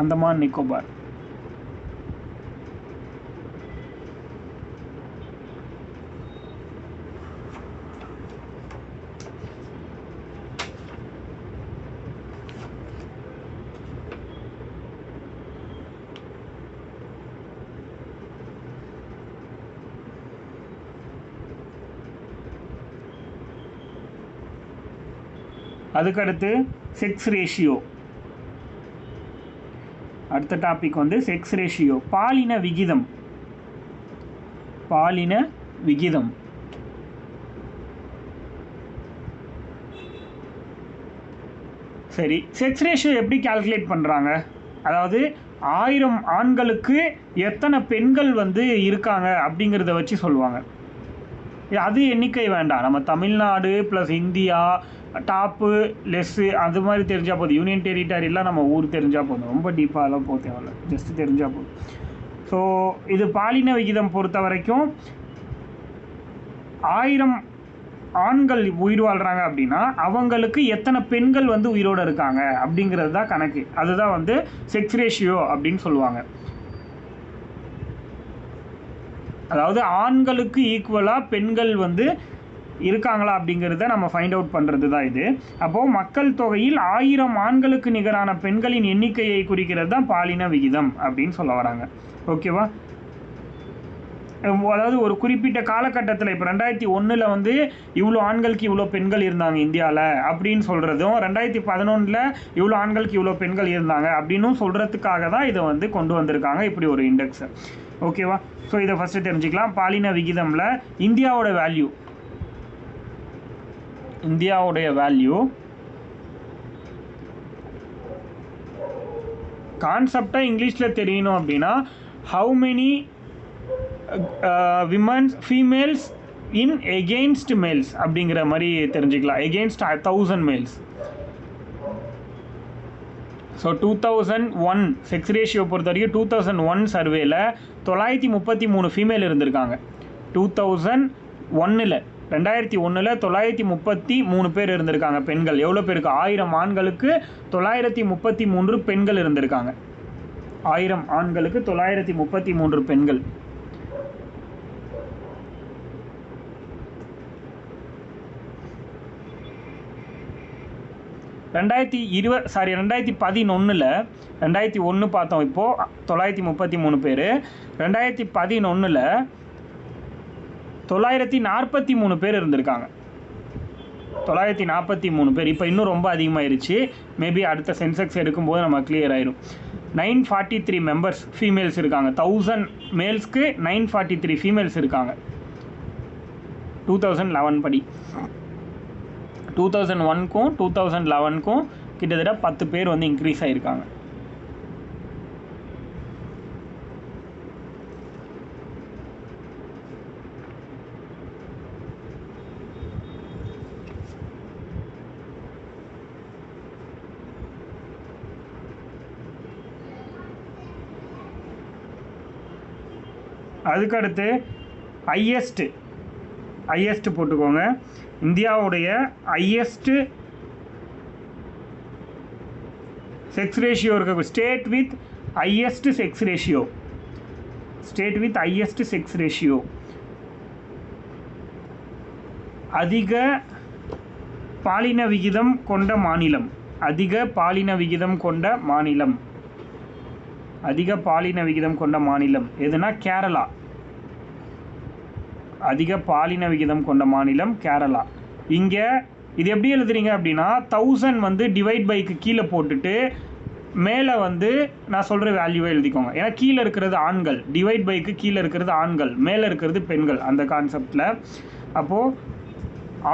அந்தமான் நிக்கோபார். அதுக்கடுத்து செக்ஸ் ரேஷியோ. அடுத்த டாபிக் வந்து செக்ஸ் ரேஷியோ, பாலின விகிதம். பாலின விகிதம். சரி, செக்ஸ் ரேஷியோ எப்படி கால்குலேட் பண்ணுறாங்க? அதாவது 1000 ஆண்களுக்கு எத்தனை பெண்கள் வந்து இருக்காங்க அப்படிங்கிறத வச்சு சொல்லுவாங்க. அது எண்ணிக்கை வேண்டாம், நம்ம Tamil Nadu plus India top less அது மாதிரி தெரிஞ்சால் போதும். யூனியன் டெரிட்டரிலாம் நம்ம ஊர் தெரிஞ்சால் போதும், ரொம்ப டீப்பாகலாம் போக தேவையில்ல, ஜஸ்ட்டு தெரிஞ்சால் போதும். ஸோ இது பாலின விகிதம் பொறுத்த வரைக்கும் 1000 ஆண்கள் உயிர் வாழ்கிறாங்க அப்படின்னா அவங்களுக்கு எத்தனை பெண்கள் வந்து உயிரோடு இருக்காங்க அப்படிங்கிறது தான் கணக்கு. அதுதான் வந்து செக்ஸ் ரேஷியோ அப்படின்னு சொல்லுவாங்க. அதாவது ஆண்களுக்கு ஈக்குவலாக பெண்கள் வந்து இருக்காங்களா அப்படிங்கிறத நம்ம ஃபைண்ட் அவுட் பண்ணுறது தான் இது. அப்போது மக்கள் தொகையில் 1000 ஆண்களுக்கு நிகரான பெண்களின் எண்ணிக்கையை குறிக்கிறது தான் பாலின விகிதம் அப்படின்னு சொல்ல வராங்க. ஓகேவா? அதாவது ஒரு குறிப்பிட்ட காலகட்டத்தில் இப்போ 2001 வந்து இவ்வளோ ஆண்களுக்கு இவ்வளோ பெண்கள் இருந்தாங்க இந்தியாவில் அப்படின்னு சொல்கிறதும், 2011 இவ்வளோ ஆண்களுக்கு இவ்வளோ பெண்கள் இருந்தாங்க அப்படின்னும் சொல்கிறதுக்காக தான் இதை வந்து கொண்டு வந்திருக்காங்க இப்படி ஒரு இண்டெக்ஸை. ஓகேவா? ஸோ இதை ஃபஸ்ட்டு தெரிஞ்சுக்கலாம். பாலின விகிதமில் இந்தியாவோட வேல்யூ. இந்தியாவுடைய வேல்யூ கான்செப்டாக இங்கிலீஷில் தெரியணும் அப்படின்னா how many women's females in against males அப்படிங்கிற மாதிரி தெரிஞ்சுக்கலாம். Against 1000 males. So 2001 sex ratio பொறுத்த வரைக்கும் 2001 சர்வேல 933 ஃபீமேல் இருந்திருக்காங்க. 2001 933 பேர் இருந்திருக்காங்க பெண்கள். எவ்வளோ பேருக்கு? 1000 ஆண்களுக்கு 933 பெண்கள் இருந்திருக்காங்க. 1000 ஆண்களுக்கு 933 பெண்கள். 2011 2001 பார்த்தோம். இப்போது 933 பேர். 2011 943 பேர் இருந்திருக்காங்க. 943 பேர். இப்போ இன்னும் ரொம்ப அதிகமாகிருச்சு. மேபி அடுத்த சென்செக்ஸ் எடுக்கும்போது நம்ம கிளியர் ஆயிரும். 943 மெம்பர்ஸ் ஃபீமேல்ஸ் இருக்காங்க. 1000 மேல்ஸ்க்கு 943 ஃபீமேல்ஸ் இருக்காங்க 2011 படி. 2001க்கும் 2011க்கும் கிட்டத்தட்ட 10 பேர் வந்து இன்க்ரீஸ் ஆகிருக்காங்க. அதுக்கடுத்து ஹையஸ்ட் போட்டுக்கோங்க. இந்தியாவுடைய ஹையஸ்ட்டு செக்ஸ் ரேஷியோ இருக்க state with highest sex ratio அதிக பாலின விகிதம் கொண்ட மாநிலம். எதுனா கேரளா. அதிக பாலின விகிதம் கொண்ட மாநிலம் கேரளா. இங்கே இது எப்படி எழுதுறீங்க அப்படின்னா 1000 வந்து டிவைட் பைக்கு கீழே போட்டுட்டு மேலே வந்து நான் சொல்கிற வேல்யூவை எழுதிக்கோங்க. ஏன்னா கீழே இருக்கிறது ஆண்கள், டிவைட் பைக்கு கீழே இருக்கிறது ஆண்கள், மேலே இருக்கிறது பெண்கள், அந்த கான்செப்டில். அப்போது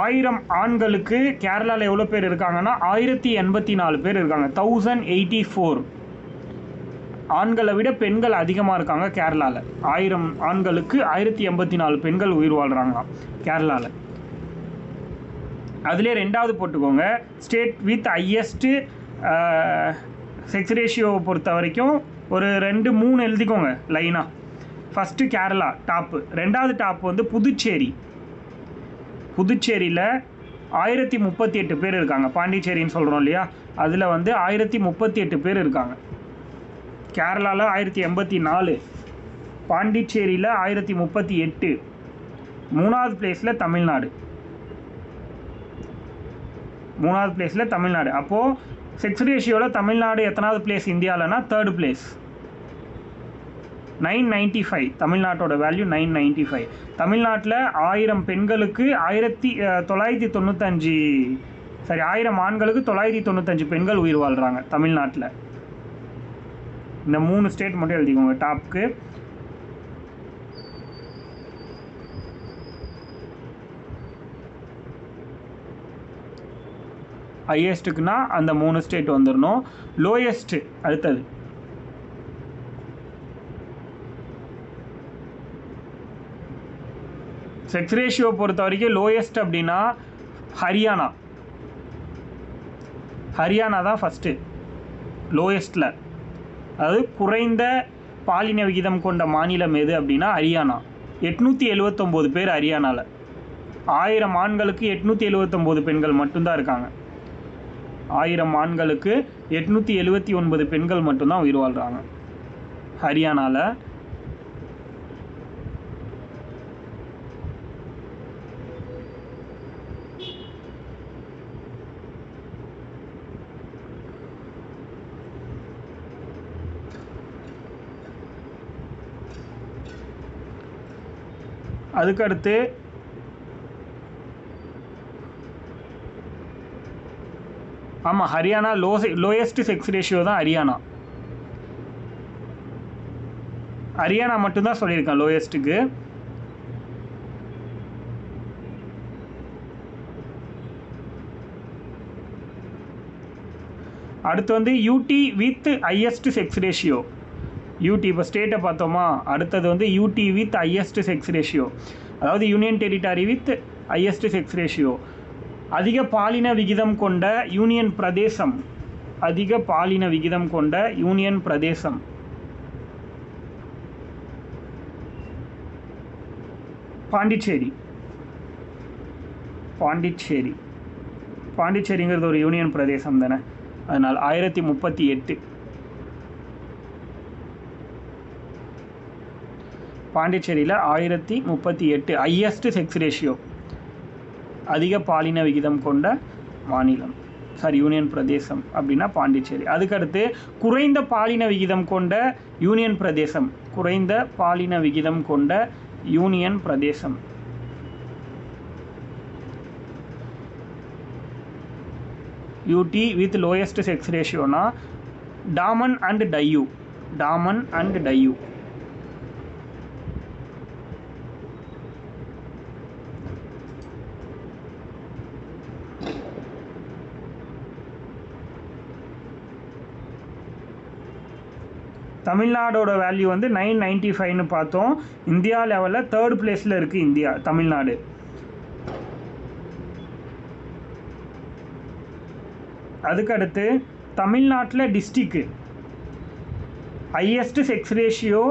1000 ஆண்களுக்கு கேரளாவில் எவ்வளோ பேர் இருக்காங்கன்னா 1084 பேர் இருக்காங்க. 1084. ஆண்களை விட பெண்கள் அதிகமாக இருக்காங்க கேரளாவில். 1000 ஆண்களுக்கு 1084 பெண்கள் உயிர் வாழ்கிறாங்களாம் கேரளாவில். அதிலே 2வது போட்டுக்கோங்க. ஸ்டேட் வித் ஹையஸ்ட்டு செக்ஸ் ரேஷியோவை பொறுத்த வரைக்கும் ஒரு 2 3 எழுதிக்கோங்க லைனாக. First Kerala top. 2வது டாப் வந்து புதுச்சேரியில் 1038 பேர் இருக்காங்க. பாண்டிச்சேரின்னு சொல்கிறோம் இல்லையா, அதில் வந்து 1038 பேர் இருக்காங்க. கேரளாவில் 1084, பாண்டிச்சேரியில் 1038. 3வது பிளேஸில் தமிழ்நாடு. அப்போது செக்ஸ் ரேஷியோவில் தமிழ்நாடு எத்தனாவது பிளேஸ் இந்தியாவில்னா 3rd பிளேஸ். 995. தமிழ்நாட்டோட வேல்யூ 995. தமிழ்நாட்டில் 1000 பெண்களுக்கு 1000 ஆண்களுக்கு 995 பெண்கள் உயிர் வாழ்கிறாங்க தமிழ்நாட்டில். இந்த 3 ஸ்டேட் மட்டும் எழுதிக்கோங்க டாப்க்கு. ஹையஸ்ட்டுக்குன்னா அந்த 3 ஸ்டேட் வந்துடணும். லோயஸ்ட்டு அடுத்தது செக்ஸ் ரேஷியோ பொறுத்த வரைக்கும் லோயஸ்ட் அப்படின்னா ஹரியானா தான் ஃபஸ்ட்டு லோயஸ்ட்டில். அதாவது குறைந்த பாலின விகிதம் கொண்ட மாநிலம் எது அப்படின்னா ஹரியானா. 879 பேர் ஹரியானாவில். 1000 ஆண்களுக்கு 879 பெண்கள் மட்டும்தான் இருக்காங்க. 1000 ஆண்களுக்கு 879 பெண்கள் மட்டும்தான் உயிர் வாழ்கிறாங்க ஹரியானாவில். அதுக்கடுத்து ஆமாம் ஹரியானா லோயஸ்ட் செக்ஸ் ரேஷியோ தான் ஹரியானா மட்டும்தான் சொல்லியிருக்கேன் லோயஸ்ட்டுக்கு. அடுத்து வந்து யூடி வித் ஹையஸ்ட் செக்ஸ் ரேஷியோ. யூடி இப்போ ஸ்டேட்டை பார்த்தோமா, அடுத்தது வந்து யூடி வித் ஹையஸ்ட் செக்ஸ் ரேஷியோ, அதாவது union territory with highest sex ratio. அதிக பாலின விகிதம் கொண்ட யூனியன் பிரதேசம் பாண்டிச்சேரிங்கிறது ஒரு யூனியன் பிரதேசம் தானே, அதனால் 1038. பாண்டிச்சேரியில் 1038 ஹையஸ்ட் செக்ஸ் ரேஷியோ, அதிக பாலின விகிதம் கொண்ட மாநிலம் யூனியன் பிரதேசம் அப்படின்னா பாண்டிச்சேரி. அதுக்கடுத்து குறைந்த பாலின விகிதம் கொண்ட யூனியன் பிரதேசம், குறைந்த பாலின விகிதம் கொண்ட யூனியன் பிரதேசம். யூடி வித் லோயஸ்ட் செக்ஸ் ரேஷியோனா டாமன் அண்ட் டையூ, டாமன் அண்ட் டையூ. தமிழ்நாடோட வேல்யூ வந்து 995ன்னு பார்த்தோம். இந்தியா லெவலில் 3rd பிளேஸில் இருக்குது தமிழ்நாடு. அதுக்கடுத்து தமிழ்நாட்டில் district highest sex ratio,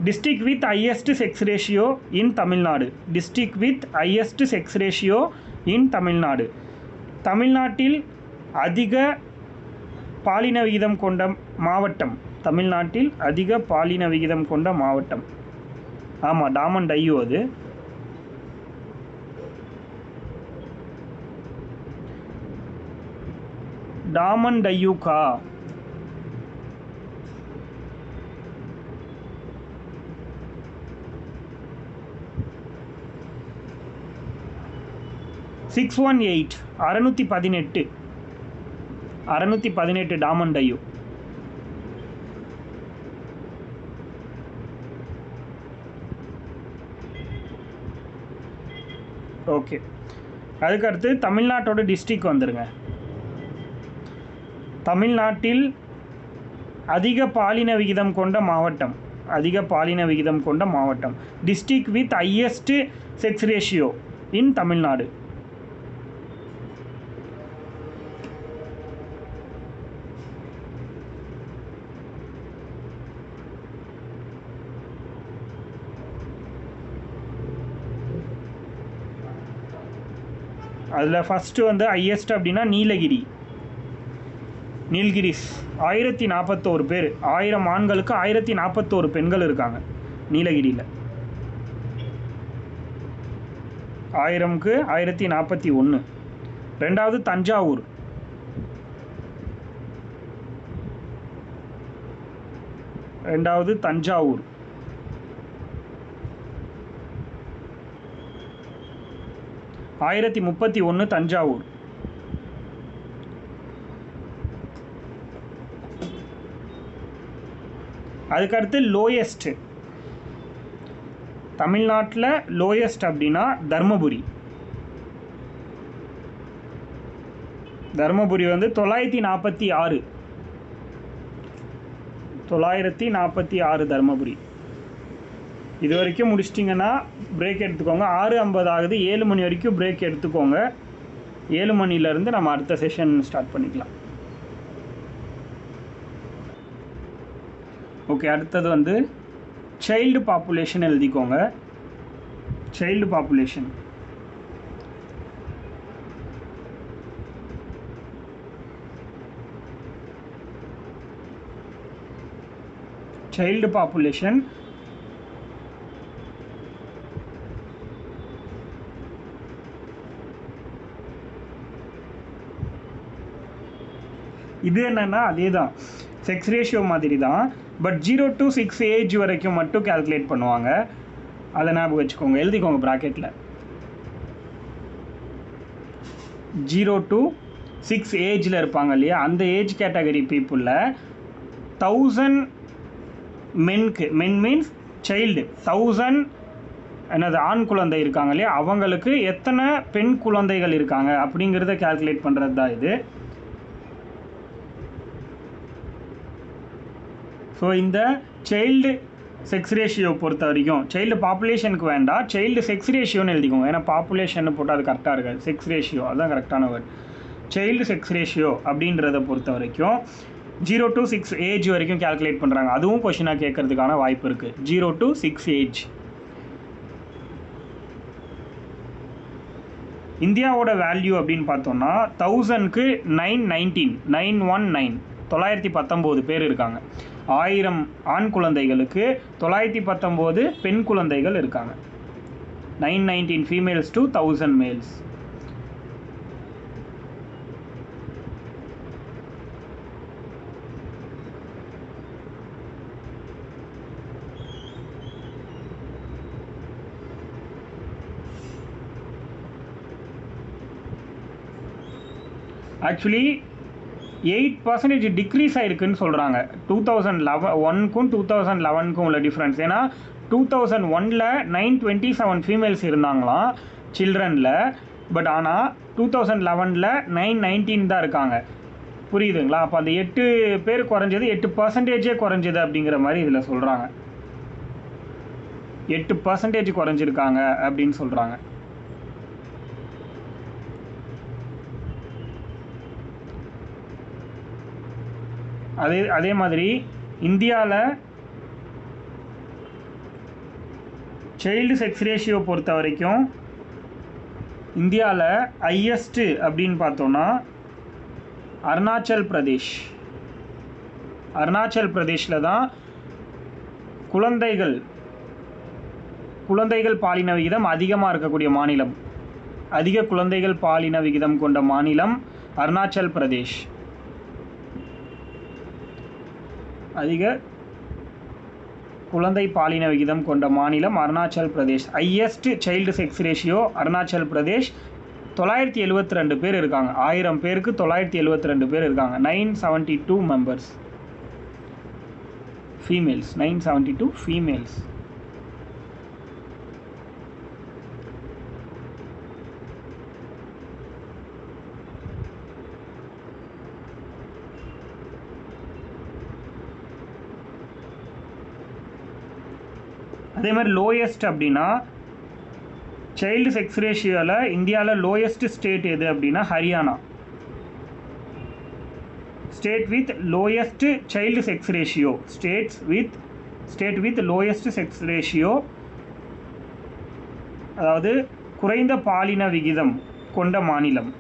district with highest sex ratio in Tamil Nadu, district with highest sex ratio in Tamil Nadu. தமிழ்நாட்டில் அதிக பாலின விகிதம் கொண்ட மாவட்டம், தமிழ்நாட்டில் அதிக பாலின விகிதம் கொண்ட மாவட்டம். ஆமாம், டாமன் டையூ. அது டாமன் டையூக்கா? (618) 618 டாமன் டையூ. ஓகே, அதுக்கடுத்து தமிழ்நாட்டோட டிஸ்ட்ரிக் வந்துடுங்க. தமிழ்நாட்டில் அதிக பாலின விகிதம் கொண்ட மாவட்டம், அதிக பாலின விகிதம் கொண்ட மாவட்டம். District with highest sex ratio in Tamil Nadu. அதில் ஃபஸ்ட்டு வந்து ஹையஸ்ட் அப்படின்னா நீலகிரிஸ் 1041 பேர். 1000 ஆண்களுக்கு 1041 பெண்கள் இருக்காங்க நீலகிரியில். 1000க்கு 1041. ரெண்டாவது தஞ்சாவூர், தஞ்சாவூர் 1031 தஞ்சாவூர். அதுக்கடுத்து லோயஸ்ட், தமிழ்நாட்டில் லோயஸ்ட் அப்படின்னா தர்மபுரி. தர்மபுரி வந்து 946 தர்மபுரி. இது வரைக்கும் முடிச்சிட்டிங்கன்னா பிரேக் எடுத்துக்கோங்க. 6:50 ஆகுது, 7 மணி வரைக்கும் பிரேக் எடுத்துக்கோங்க. 7 மணிலேருந்து நம்ம அடுத்த செஷன் ஸ்டார்ட் பண்ணிக்கலாம். ஓகே, அடுத்தது வந்து சைல்டு பாப்புலேஷன் எழுதிக்கோங்க. சைல்டு பாப்புலேஷன் இது என்னன்னா அதே தான், செக்ஸ் ரேஷியோ மாதிரி தான். பட் 0 to 6 ஏஜ் வரைக்கும் மட்டும் கால்குலேட் பண்ணுவாங்க. அதை ஞாபகம் வச்சுக்கோங்க, எழுதிக்கோங்க ப்ராக்கெட்டில். 0 to 6 ஏஜில் இருப்பாங்க இல்லையா, அந்த ஏஜ் கேட்டகரி பீப்புளில் 1000 மென்க்கு, மென் மீன்ஸ் சைல்டு, 1000 என்னது ஆண் குழந்தை இருக்காங்க இல்லையா, அவங்களுக்கு எத்தனை பெண் குழந்தைகள் இருக்காங்க அப்படிங்கிறத கால்குலேட் பண்ணுறது தான் இது. ஸோ இந்த சைல்டு செக்ஸ் ரேஷியோ பொறுத்த வரைக்கும், சைல்டு பாப்புலேஷனுக்கு வேண்டாம், சைல்டு செக்ஸ் ரேஷியோன்னு எழுதிக்கோங்க. ஏன்னா பாப்புலேஷன் போட்டால் அது கரெக்டாக இருக்காது. செக்ஸ் ரேஷியோ அதுதான் கரெக்டான வேர்ட். சைல்டு செக்ஸ் ரேஷியோ அப்படின்றத பொறுத்த வரைக்கும் 0 to 6 ஏஜ் வரைக்கும் கால்குலேட் பண்ணுறாங்க. அதுவும் கொஷினாக கேட்கறதுக்கான வாய்ப்பு இருக்குது. 0 to 6 ஏஜ். இந்தியாவோட வேல்யூ அப்படின்னு பார்த்தோம்னா 1000க்கு 919 பேர் இருக்காங்க. 1000 ஆண் குழந்தைகளுக்கு 919 பெண் குழந்தைகள் இருக்காங்க. 919 females to 1000 males. Actually 8% decrease ஆகிருக்குன்னு சொல்கிறாங்க 2011க்கும் 2011க்கும் உள்ள டிஃப்ரென்ஸ். ஏன்னா 2001ல் 927 ஃபீமேல்ஸ் இருந்தாங்களாம் சில்ட்ரனில். பட் ஆனால் 2011ல் 919 தான் இருக்காங்க. புரியுதுங்களா? அப்போ அந்த 8 பேர் குறைஞ்சது 8% குறைஞ்சது அப்படிங்கிற மாதிரி இதில் சொல்கிறாங்க. 8% குறைஞ்சிருக்காங்க அப்படின்னு சொல்கிறாங்க. அதே மாதிரி இந்தியாவில் சைல்டு செக்ஸ் ரேஷியோ பொறுத்த வரைக்கும் இந்தியாவில் ஹையஸ்ட்டு அப்படின்னு பார்த்தோன்னா அருணாச்சல் பிரதேஷில் தான் குழந்தைகள் பாலின விகிதம் அதிகமாக இருக்கக்கூடிய மாநிலம். அதிக குழந்தைகள் பாலின விகிதம் கொண்ட மாநிலம் அருணாச்சல் பிரதேஷ். அதிக குழந்தை பாலின விகிதம் கொண்ட மாநிலம் Arunachal Pradesh. Highest child sex ratio Arunachal Pradesh. 972 பேர் இருக்காங்க. 1000 பேருக்கு 972 பேர் இருக்காங்க. 972 மெம்பர்ஸ் ஃபீமேல்ஸ். 972 ஃபீமேல்ஸ். அதே மாதிரி லோயஸ்ட் அப்படின்னா சைல்டு செக்ஸ் ரேஷியோவில் இந்தியாவில் லோயஸ்ட் ஸ்டேட் எது அப்படின்னா Haryana. State with lowest child sex ratio. State with lowest sex ratio, அதாவது குறைந்த பாலின விகிதம் கொண்ட மாநிலம்.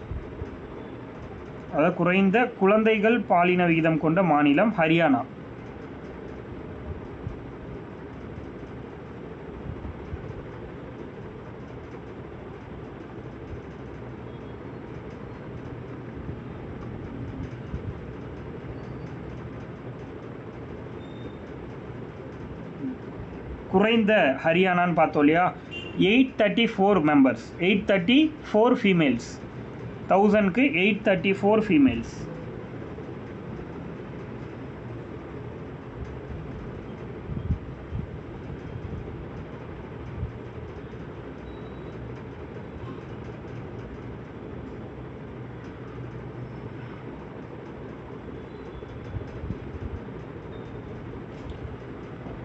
அதாவது குறைந்த குழந்தைகள் பாலின விகிதம் கொண்ட மாநிலம் ஹரியானா. குறைந்த ஹரியானான்னு பார்த்தோம் இல்லையா, 834 மெம்பர்ஸ். 834 ஃபீமேல்ஸ். 1000க்கு 834 ஃபீமேல்ஸ்.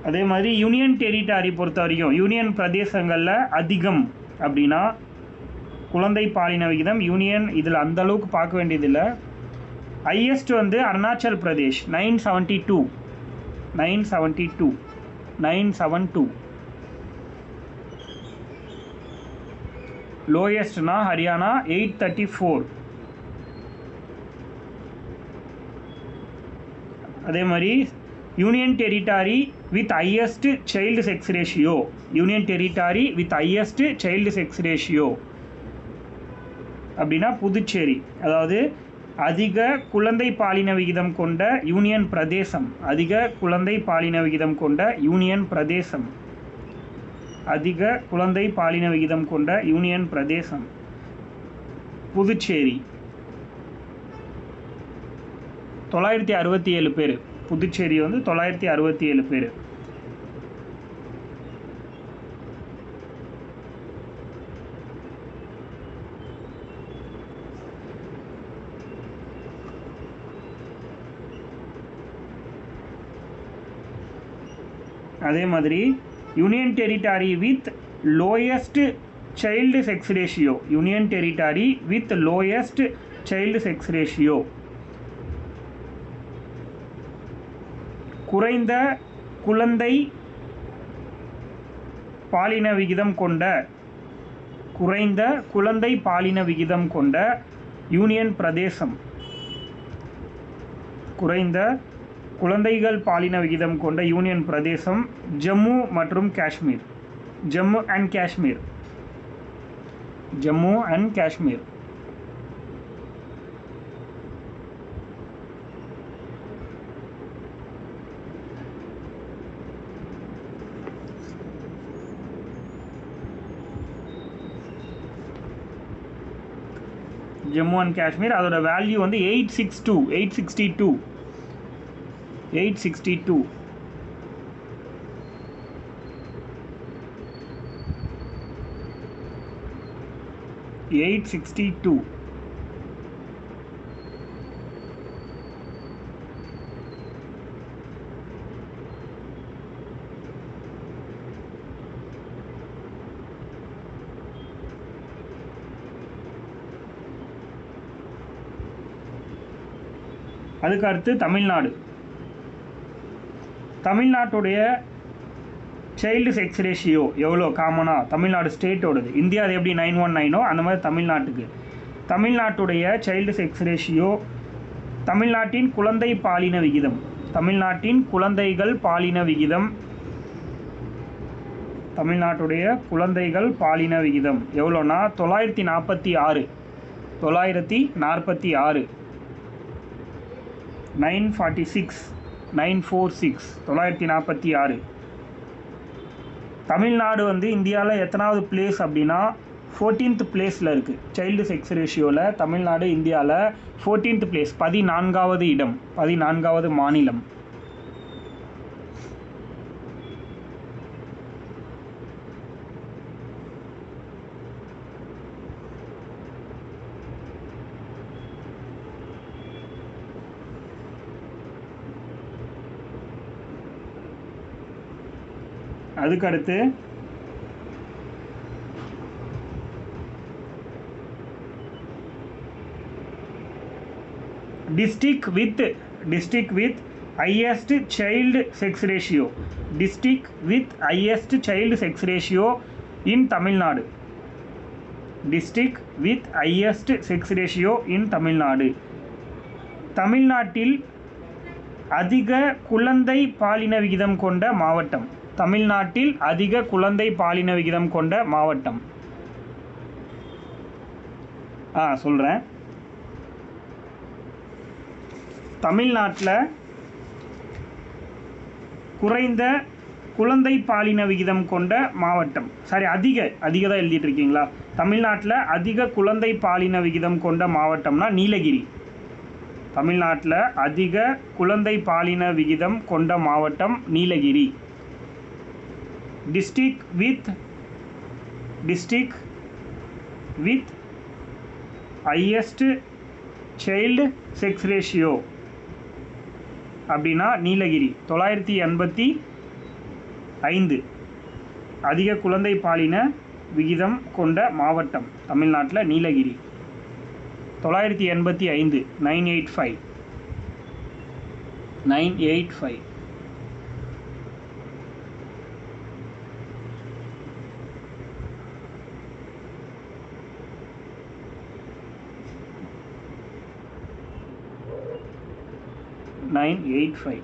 அதே மாதிரி யூனியன் டெரிட்டரி பொறுத்த வரைக்கும் யூனியன் பிரதேசங்களில் அதிகம் அப்படின்னா குழந்தை பாலின விகிதம் யூனியன் இதில் அந்த அளவுக்கு பார்க்க வேண்டியதில்லை. ஹையஸ்ட் வந்து அருணாச்சல் பிரதேஷ் 972. லோயஸ்ட்னா ஹரியானா 834. அதே மாதிரி union territory with highest child sex ratio. அப்படின்னா புதுச்சேரி. அதாவது அதிக குழந்தை பாலின விகிதம் கொண்ட யூனியன் பிரதேசம். புதுச்சேரி. 967 பேர். புதுச்சேரி வந்து 967 பேர். அதே மாதிரி union territory with lowest child sex ratio. குறைந்த குழந்தை பாலின விகிதம் கொண்ட யூனியன் பிரதேசம். குறைந்த குழந்தைகள் பாலின விகிதம் கொண்ட யூனியன் பிரதேசம் ஜம்மு மற்றும் காஷ்மீர். ஜம்மு அண்ட் காஷ்மீர். ஜம்மு அண்ட் காஷ்மீர். அதோட வேல்யூ வந்து 862. 862. அதுக்கு அடுத்து தமிழ்நாட்டுடைய சைல்டு செக்ஸ் ரேஷியோ எவ்வளோ காமனாக தமிழ்நாடு ஸ்டேட்டோடது. இந்தியா அது எப்படி 919 அந்த மாதிரி தமிழ்நாட்டுடைய சைல்டு செக்ஸ் ரேஷியோ, தமிழ்நாட்டின் குழந்தை பாலின விகிதம், தமிழ்நாட்டின் குழந்தைகள் பாலின விகிதம் எவ்வளோனா 946. 946. தமிழ்நாடு வந்து இந்தியாவில் எத்தனாவது பிளேஸ் அப்படின்னா 14th பிளேஸில் இருக்குது. சைல்டு செக்ஸ் ரேஷியோவில் தமிழ்நாடு இந்தியாவில் 14th பிளேஸ், 14வது இடம், 14வது மாநிலம். அதுக்கடுத்து district with highest child sex ratio. District with highest child sex ratio in Tamil Nadu. District with highest sex ratio in Tamil Nadu. தமிழ்நாட்டில் அதிக குழந்தை பாலின விகிதம் கொண்ட மாவட்டம். தமிழ்நாட்டில் அதிக குழந்தை பாலின விகிதம் கொண்ட மாவட்டம் சொல்கிறேன். தமிழ்நாட்டில் குறைந்த குழந்தை பாலின விகிதம் கொண்ட மாவட்டம், அதிக தான் எழுதிட்டு இருக்கீங்களா? தமிழ்நாட்டில் அதிக குழந்தை பாலின விகிதம் கொண்ட மாவட்டம்னா நீலகிரி. தமிழ்நாட்டில் அதிக குழந்தை பாலின விகிதம் கொண்ட மாவட்டம் Nilgiri. District with highest child sex ratio அப்படின்னா நீலகிரி. 985 அதிக குழந்தை பாலின விகிதம் கொண்ட மாவட்டம் தமிழ்நாட்டில் நீலகிரி. 985. 985.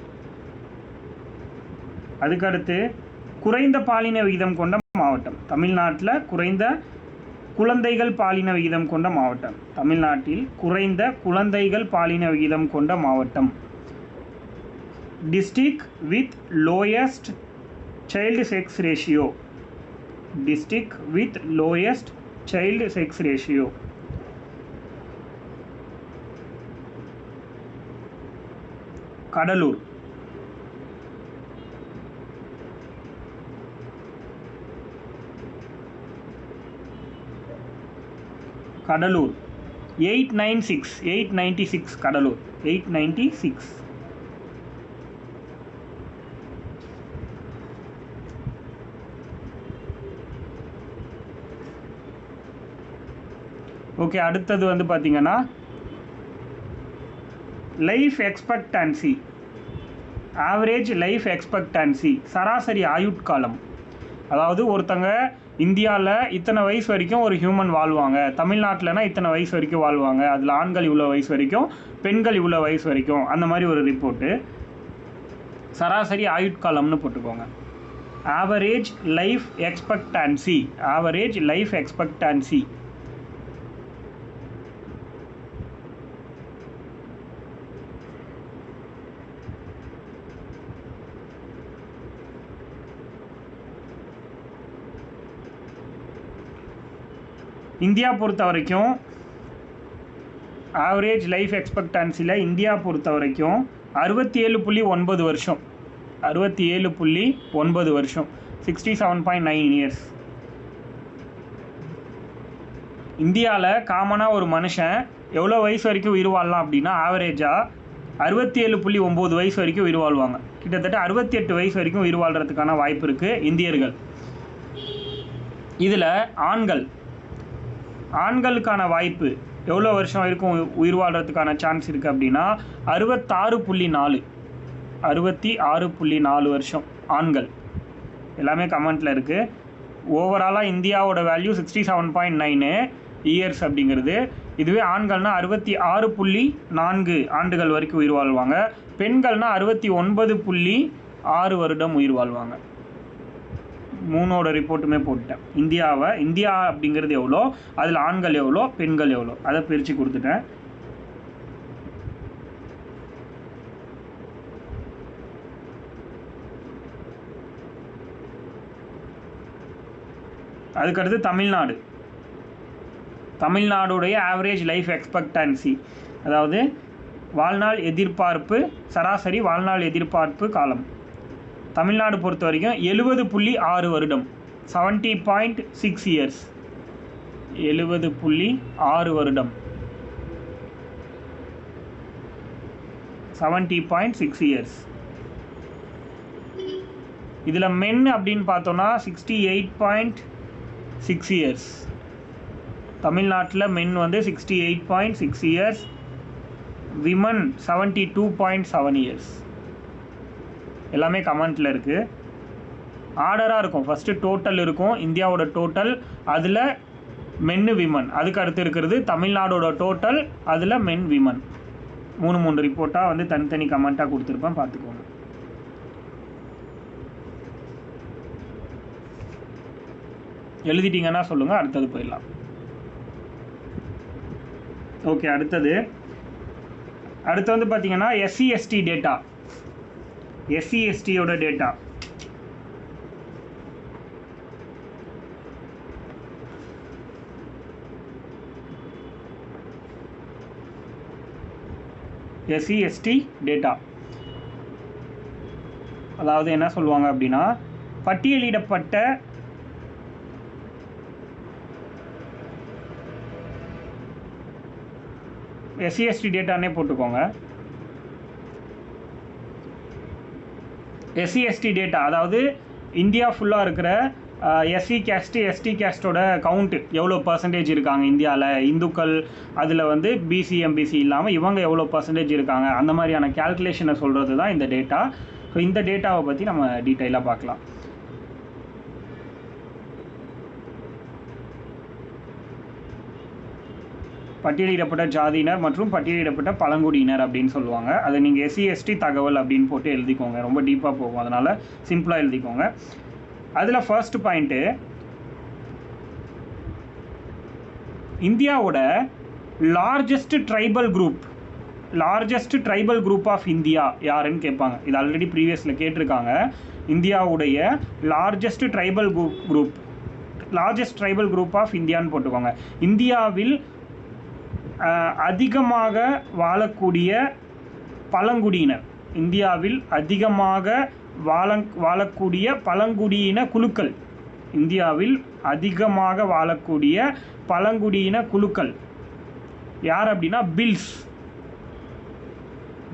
அதுக்கடுத்து குறைந்த பாலின விகிதம் கொண்ட மாவட்டம். தமிழ்நாட்டில் குறைந்த குழந்தைகள் பாலின விகிதம் கொண்ட மாவட்டம். தமிழ்நாட்டில் குறைந்த குழந்தைகள் பாலின விகிதம் கொண்ட மாவட்டம். District with lowest child sex ratio. District with lowest child sex ratio. Cuddalore. Cuddalore 896. Cuddalore 896. Okay, அடுத்தது வந்து பார்த்தீங்கன்னா life expectancy. Average life expectancy, சராசரி ஆயுட்காலம். அதாவது ஒருத்தங்க இந்தியாவில் இத்தனை வயசு வரைக்கும் ஒரு ஹியூமன் வாழ்வாங்க, தமிழ்நாட்டில்னா இத்தனை வயசு வரைக்கும் வாழ்வாங்க, அதில் ஆண்கள் இவ்வளோ வயசு வரைக்கும், பெண்கள் இவ்வளோ வயசு வரைக்கும், அந்த மாதிரி ஒரு ரிப்போர்ட்டு. சராசரி ஆயுட்காலம்னு போட்டுக்கோங்க. Average life expectancy. Average life expectancy. India பொறுத்த வரைக்கும் ஆவரேஜ் லைஃப் எக்ஸ்பெக்டன்சியில் இந்தியா பொறுத்த வரைக்கும் 67.9 வருஷம். 67.9 வருஷம், 67.9 இயர்ஸ். இந்தியாவில் காமனாக ஒரு மனுஷன் எவ்வளோ வயசு வரைக்கும் உயிர் வாழலாம் அப்படின்னா ஆவரேஜாக 67.9 வயசு வரைக்கும் உயிர் வாழ்வாங்க. கிட்டத்தட்ட 68 வயசு வரைக்கும் உயிர் வாழ்கிறதுக்கான வாய்ப்பு இருக்குது இந்தியர்கள். இதில் ஆண்களுக்கான வாய்ப்பு எவ்வளோ வருஷம் வரைக்கும் உயிர் வாழ்கிறதுக்கான சான்ஸ் இருக்குது அப்படின்னா 66.4 வருஷம் ஆண்கள். எல்லாமே கமெண்ட்டில் இருக்குது. ஓவராலாக இந்தியாவோட வேல்யூ 67.9 இயர்ஸ் அப்படிங்கிறது. இதுவே ஆண்கள்னால் 66.4 ஆண்டுகள் வரைக்கும் உயிர் வாழ்வாங்க. பெண்கள்னால் 69.6 வருடம் உயிர் வாழ்வாங்க. 3ஓட ரிப்போர்ட்டுமே போட்டுட்டேன். இந்தியா அப்படிங்கிறது எவ்வளோ, அதில் ஆண்கள் எவ்வளோ, பெண்கள் எவ்வளோ, அதை பிரித்து கொடுத்துட்டேன். அதுக்கடுத்து தமிழ்நாடுடைய ஆவரேஜ் லைஃப் எக்ஸ்பெக்டன்சி, அதாவது வாழ்நாள் எதிர்பார்ப்பு, சராசரி வாழ்நாள் எதிர்பார்ப்பு காலம். தமிழ்நாடு பொறுத்த வரைக்கும் 70.6 வருடம், 70.6 இயர்ஸ். 70.6 வருடம், 70.6 இயர்ஸ். இதில் மென் அப்படின்னு பார்த்தோன்னா 68.6 இயர்ஸ். தமிழ்நாட்டில் மென் வந்து 68.6 இயர்ஸ், விமன் 72.7 இயர்ஸ். எல்லாமே கமெண்ட்டில் இருக்குது. ஆர்டராக இருக்கும். ஃபஸ்ட்டு டோட்டல் இருக்கும், இந்தியாவோட டோட்டல், அதில் மென்னு விமன். அதுக்கு அடுத்து இருக்கிறது தமிழ்நாடோட டோட்டல், அதில் மென் விமன். 3 ரிப்போர்ட்டாக வந்து தனித்தனி கமெண்ட்டாக கொடுத்துருப்பேன், பார்த்துக்கோங்க. எழுதிட்டிங்கன்னா சொல்லுங்கள், அடுத்தது போயிடலாம். ஓகே, அடுத்து வந்து பார்த்தீங்கன்னா SC/ST டேட்டா. SC/STயோட டேட்டா அதாவது என்ன சொல்லுவாங்க அப்படின்னா, பட்டியலிடப்பட்ட SC/ST டேட்டானே போட்டுக்கோங்க. SC/ST டேட்டா அதாவது இந்தியா ஃபுல்லாக இருக்கிற SC கேஸ்ட்டு ST கேஸ்ட்டோட கவுண்ட்டு எவ்வளோ பர்சன்டேஜ் இருக்காங்க இந்தியாவில், இந்துக்கள், அதில் வந்து BC MBC இல்லாமல் இவங்க எவ்வளோ பர்சன்டேஜ் இருக்காங்க, அந்த மாதிரியான கேல்குலேஷனை சொல்கிறது தான் இந்த டேட்டா. ஸோ இந்த டேட்டாவை பற்றி நம்ம டீட்டெயிலாக பார்க்கலாம். பட்டியலிடப்பட்ட ஜாதியினர் மற்றும் பட்டியலிடப்பட்ட பழங்குடியினர் அப்படின்னு சொல்லுவாங்க. அதை நீங்கள் SC/ST தகவல் அப்படின்னு போட்டு எழுதிக்கோங்க. ரொம்ப டீப்பாக போகும், அதனால் சிம்பிளாக எழுதிக்கோங்க. அதில் ஃபர்ஸ்ட் பாயிண்ட்டு, இந்தியாவோட largest tribal group of India யாருன்னு கேட்பாங்க. இது ஆல்ரெடி ப்ரீவியஸில் கேட்டிருக்காங்க. இந்தியாவுடைய லார்ஜஸ்ட் ட்ரைபல் குரூப் ஆஃப் இந்தியான்னு போட்டுக்கோங்க. இந்தியாவில் அதிகமாக வாழக்கூடிய பழங்குடியினர், இந்தியாவில் அதிகமாக வாழக்கூடிய பழங்குடியின குழுக்கள், இந்தியாவில் அதிகமாக வாழக்கூடிய பழங்குடியின குழுக்கள் யார் அப்படின்னா பில்ஸ்,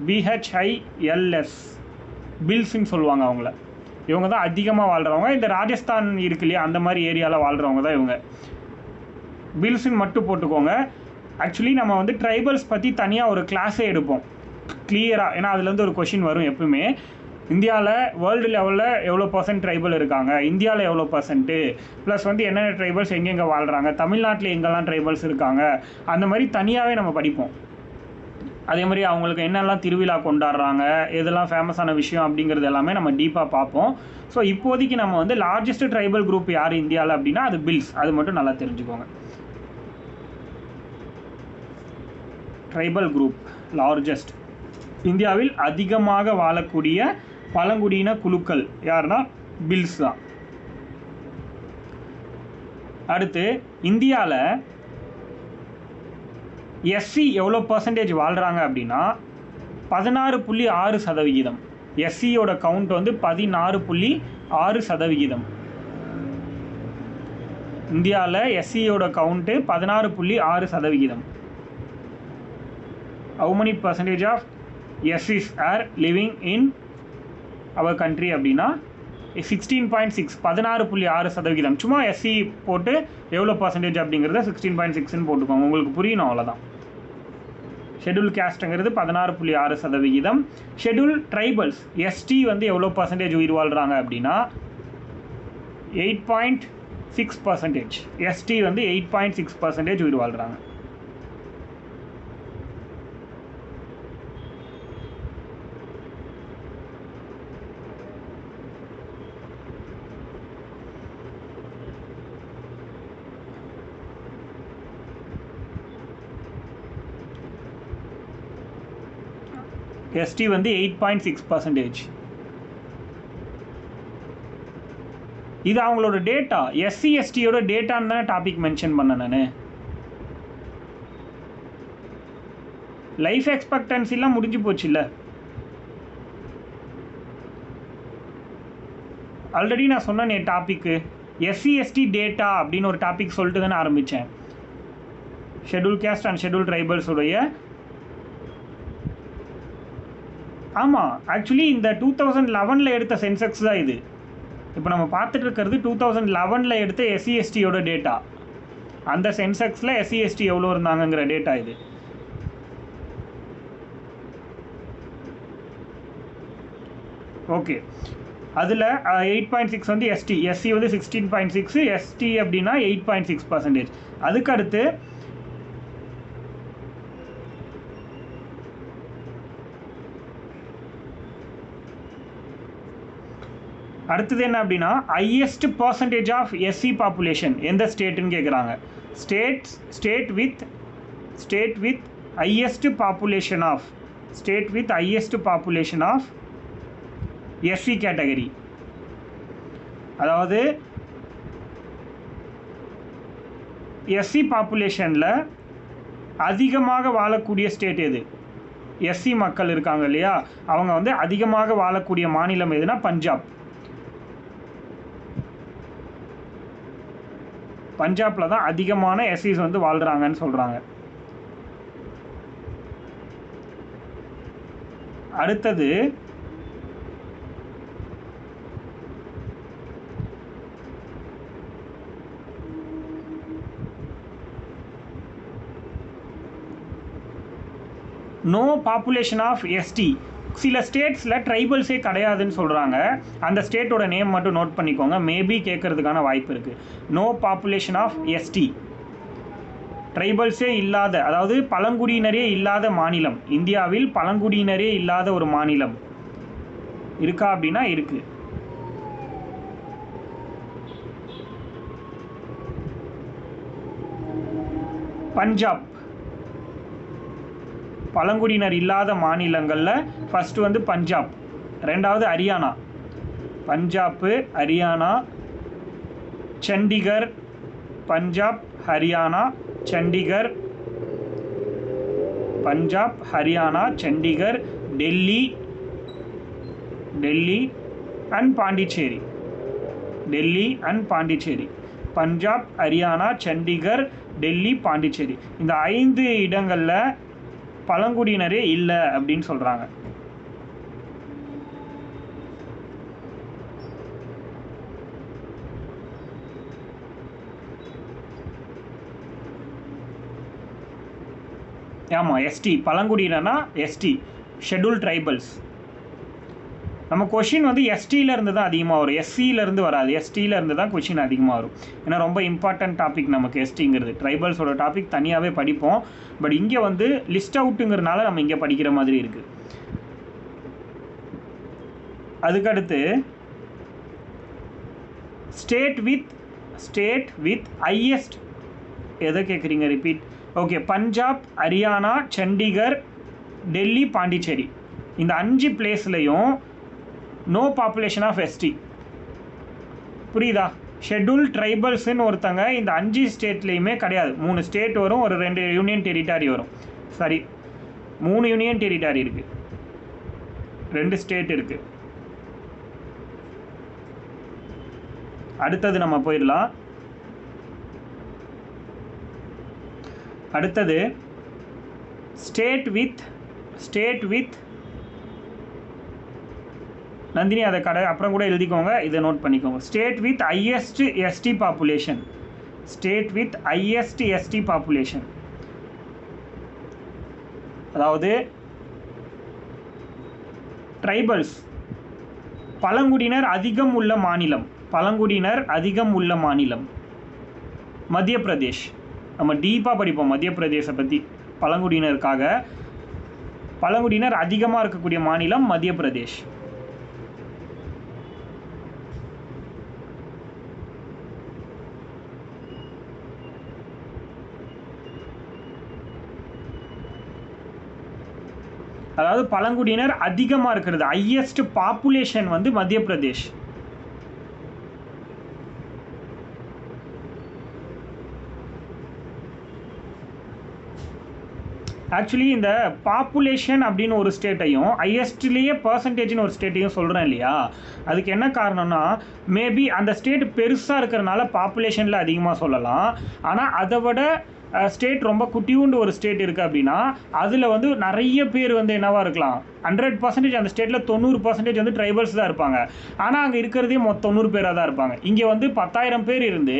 BHILS, பில்ஸ்ன்னு சொல்லுவாங்க அவங்கள. இவங்க தான் அதிகமாக வாழ்கிறவங்க. இந்த ராஜஸ்தான் இருக்கு இல்லையா, அந்த மாதிரி ஏரியாவில் வாழ்கிறவங்க தான் இவங்க. பில்ஸ்ன்னு மட்டும் போட்டுக்கோங்க. ஆக்சுவலி நம்ம வந்து ட்ரைபல்ஸ் பற்றி தனியாக ஒரு கிளாஸே எடுப்போம் கிளியராக, ஏன்னா அதுலேருந்து ஒரு கொஷின் வரும் எப்பவுமே. இந்தியாவில் வேர்ல்டு லெவலில் எவ்வளோ % ட்ரைபல் இருக்காங்க, இந்தியாவில் எவ்வளோ %, ப்ளஸ் வந்து என்னென்ன ட்ரைபல்ஸ் எங்கெங்கே வாழ்கிறாங்க, தமிழ்நாட்டில் எங்கெல்லாம் ட்ரைபல்ஸ் இருக்காங்க, அந்த மாதிரி தனியாகவே நம்ம படிப்போம். அதே மாதிரி அவங்களுக்கு என்னெல்லாம் திருவிழா கொண்டாடுறாங்க, எதெல்லாம் ஃபேமஸான விஷயம் அப்படிங்கிறது எல்லாமே நம்ம டீப்பாக பார்ப்போம். ஸோ இப்போதைக்கு நம்ம வந்து லார்ஜஸ்ட் ட்ரைபல் குரூப் யார் இந்தியாவில் அப்படின்னா அது பில்ஸ். அது மட்டும் நல்லா தெரிஞ்சுக்கோங்க. ட்ரைபல் குரூப் லார்ஜஸ்ட், இந்தியாவில் அதிகமாக வாழக்கூடிய பழங்குடியின குழுக்கள் யாருன்னா பில்ஸ் தான். அடுத்து இந்தியாவில் எஸ்சி எவ்வளோ பர்சன்டேஜ் வாழ்கிறாங்க அப்படின்னா 16.6%. எஸ்சியோட கவுண்ட் வந்து 16.6%. இந்தியாவில் எஸ்சியோட count 16.6%. How many percentage of SCs are living in our country அப்படின்னா 16.6, 16.6%. சும்மா எஸ்சி போட்டு எவ்வளோ பர்சன்டேஜ் அப்படிங்கிறத 16.6ன்னு போட்டுக்கோங்க, உங்களுக்கு புரியணும், அவ்வளோதான். ஷெட்யூல் கேஸ்ட்டுங்கிறது 16.6%. ஷெட்யூல் ட்ரைபல்ஸ் எஸ்டி வந்து எவ்வளோ பர்சன்டேஜ் உயிர் வாழ்கிறாங்க அப்படின்னா 8.6%. எஸ்டி வந்து 8.6% உயிர் வாழ்கிறாங்க. எஸ்டி வந்து 8.6%. இது அவங்களோட டேட்டா. எஸ்சி எஸ்டியோட டேட்டான்னு தானே டாபிக் மென்ஷன் பண்ண நான். லைஃப் எக்ஸ்பெக்டன்சிலாம் முடிஞ்சு போச்சு இல்லை? ஆல்ரெடி நான் சொன்னேன் டாப்பிக்கு எஸ்சி எஸ்டி டேட்டா அப்படின்னு ஒரு டாபிக் சொல்லிட்டு தானே ஆரம்பித்தேன். ஷெட்யூல் கேஸ்ட் அண்ட் ஷெட்யூல் ட்ரைபல்ஸுடைய. ஆமாம், ஆக்சுவலி இந்த 2011 எடுத்த சென்செக்ஸ் தான் இது. இப்போ நம்ம பார்த்துட்டு இருக்கிறது 2011 எடுத்த எஸ்சி எஸ்டியோட டேட்டா. அந்த சென்செக்ஸில் எஸ்சி எஸ்டி எவ்வளோ இருந்தாங்கங்கிற டேட்டா இது. ஓகே, அதில் 8.6 வந்து எஸ்டி, எஸ்சி வந்து 16.6, எஸ்டி அப்படின்னா 8.6%. அதுக்கடுத்து அடுத்தது என்ன அப்படின்னா highest percentage of SC population எந்த ஸ்டேட்டுன்னு கேட்குறாங்க. State with highest population of SC category. அதாவது எஸ்சி பாப்புலேஷனில் அதிகமாக வாழக்கூடிய ஸ்டேட் எது? எஸ்சி மக்கள் இருக்காங்க இல்லையா, அவங்க வந்து அதிகமாக வாழக்கூடிய மாநிலம் எதுனா பஞ்சாப். பஞ்சாபில் தான் அதிகமான எஸ்சிஸ் வந்து வாழ்கிறாங்கன்னு சொல்கிறாங்க. அடுத்தது நோ பாப்புலேஷன் ஆஃப் எஸ்டி. சில ஸ்டேட்ஸில் ட்ரைபல்ஸே கிடையாதுன்னு சொல்கிறாங்க. அந்த ஸ்டேட்டோட நேம் மட்டும் நோட் பண்ணிக்கோங்க, மேபி கேட்குறதுக்கான வாய்ப்பு இருக்குது. நோ பாப்புலேஷன் ஆஃப் எஸ்டி, ட்ரைபல்ஸே இல்லாத, அதாவது பழங்குடியினரே இல்லாத மாநிலம். இந்தியாவில் பழங்குடியினரே இல்லாத ஒரு மாநிலம் இருக்கா அப்படின்னா இருக்குது. பஞ்சாப் பழங்குடியினர் இல்லாத மாநிலங்களில் ஃபஸ்ட்டு வந்து பஞ்சாப், ரெண்டாவது ஹரியானா. பஞ்சாப்பு, ஹரியானா, சண்டிகர். பஞ்சாப், ஹரியானா, சண்டிகர். பஞ்சாப், ஹரியானா, சண்டிகர், டெல்லி அண்ட் பாண்டிச்சேரி. டெல்லி அண்ட் பாண்டிச்சேரி. பஞ்சாப், ஹரியானா, சண்டிகர், டெல்லி, பாண்டிச்சேரி. இந்த 5 இடங்களில் பழங்குடியினரே இல்லை அப்படின்னு சொல்கிறாங்க. ஆமாம், எஸ்டி பழங்குடியினர்னா எஸ்டி, ஷெட்யூல் ட்ரைபல்ஸ். நம்ம கொஷின் வந்து எஸ்டியிலேருந்து தான் அதிகமாக வரும், எஸ்சியிலேருந்து வராது. எஸ்டியிலேருந்து தான் கொஷின் அதிகமாக வரும். ஏன்னா ரொம்ப இம்பார்ட்டன்ட் டாபிக் நமக்கு எஸ்டிங்கிறது. ட்ரைபல்ஸோட டாபிக் தனியாகவே படிப்போம், பட் இங்கே வந்து லிஸ்ட் அவுட்டுங்கிறதுனால நம்ம இங்கே படிக்கிற மாதிரி இருக்குது. அதுக்கடுத்து ஸ்டேட் வித் ஹையஸ்ட், எதை கேட்குறீங்க ரிப்பீட்? ஓகே, பஞ்சாப், ஹரியானா, சண்டிகர், டெல்லி, பாண்டிச்சேரி. இந்த 5 பிளேஸ்லையும் நோ பாப்புலேஷன் ஆஃப் எஸ்டி. புரியுதா? ஷெட்யூல் ட்ரைபல்ஸ்ன்னு ஒருத்தங்க இந்த 5 ஸ்டேட்லேயுமே கிடையாது. 3 ஸ்டேட் வரும், ஒரு 2 யூனியன் டெரிட்டரி வரும். சரி, 3 யூனியன் டெரிட்டரி இருக்குது, 2 ஸ்டேட் இருக்குது. அடுத்தது நம்ம போயிடலாம். அடுத்தது ஸ்டேட் வித் நந்தினி, அதை அப்புறம் கூட எழுதிக்கோங்க, இதை நோட் பண்ணிக்கோங்க. State with highest ST population. State with highest ST population, அதாவது ட்ரைபல்ஸ், பழங்குடியினர் அதிகம் உள்ள மாநிலம். பழங்குடியினர் அதிகம் உள்ள மாநிலம் மத்திய பிரதேஷ். நம்ம டீப்பாக படிப்போம் மத்திய பிரதேசை பற்றி. பழங்குடியினருக்காக பழங்குடியினர் அதிகமாக இருக்கக்கூடிய மாநிலம் மத்திய பிரதேஷ். அதாவது பழங்குடியினர் அதிகமாக இருக்கிறது, ஹையஸ்ட் பாப்புலேஷன் வந்து மத்திய பிரதேஷ். ஆக்சுவலி இந்த பாப்புலேஷன் அப்படின்னு ஒரு ஸ்டேட்டையும் ஹையஸ்ட்லேயே பர்சன்டேஜ்னு ஒரு ஸ்டேட்டையும் சொல்கிறேன் இல்லையா, அதுக்கு என்ன காரணம்னா மேபி அந்த ஸ்டேட் பெருசாக இருக்கிறனால பாப்புலேஷனில் அதிகமாக சொல்லலாம். ஆனால் அதை விட ஸ்டேட் ரொம்ப குட்டியூண்டு ஒரு ஸ்டேட் இருக்குது அப்படின்னா அதில் வந்து நிறைய பேர் வந்து என்னவாக இருக்கலாம், 100% அந்த ஸ்டேட்டில் 90% வந்து ட்ரைபல்ஸ் தான் இருப்பாங்க. ஆனால் அங்கே இருக்கிறதே 90 பேராக தான் இருப்பாங்க. இங்கே வந்து 10,000 பேர் இருந்து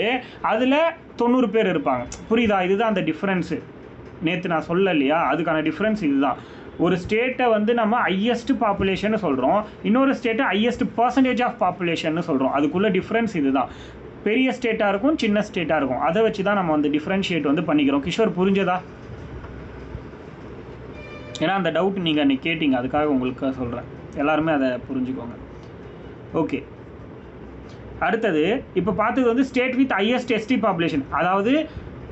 அதில் 90 பேர் இருப்பாங்க. புரியுதா? இதுதான் அந்த டிஃப்ரென்ஸு. நேற்று நான் சொல்ல இல்லையா, அதுக்கான டிஃப்ரென்ஸ் இதுதான். ஒரு ஸ்டேட்டை வந்து நம்ம ஹையஸ்ட் பாப்புலேஷன் சொல்கிறோம், இன்னொரு ஸ்டேட்டை ஹையஸ்ட் பர்சன்டேஜ் ஆஃப் பாப்புலேஷன் சொல்கிறோம். அதுக்குள்ள டிஃப்ரென்ஸ் இதுதான். பெரிய ஸ்டேட்டாக இருக்கும், சின்ன ஸ்டேட்டாக இருக்கும். அதை வச்சு தான் நம்ம வந்து டிஃப்ரென்ஷியேட் வந்து பண்ணிக்கிறோம். கிஷோர், புரிஞ்சதா? ஏன்னா அந்த டவுட் நீங்கள் அன்றைக்கி கேட்டிங்க, அதுக்காக உங்களுக்கு சொல்கிறேன். எல்லாருமே அதை புரிஞ்சுக்கோங்க. ஓகே, அடுத்தது இப்போ பார்த்தது வந்து state with highest ST population, அதாவது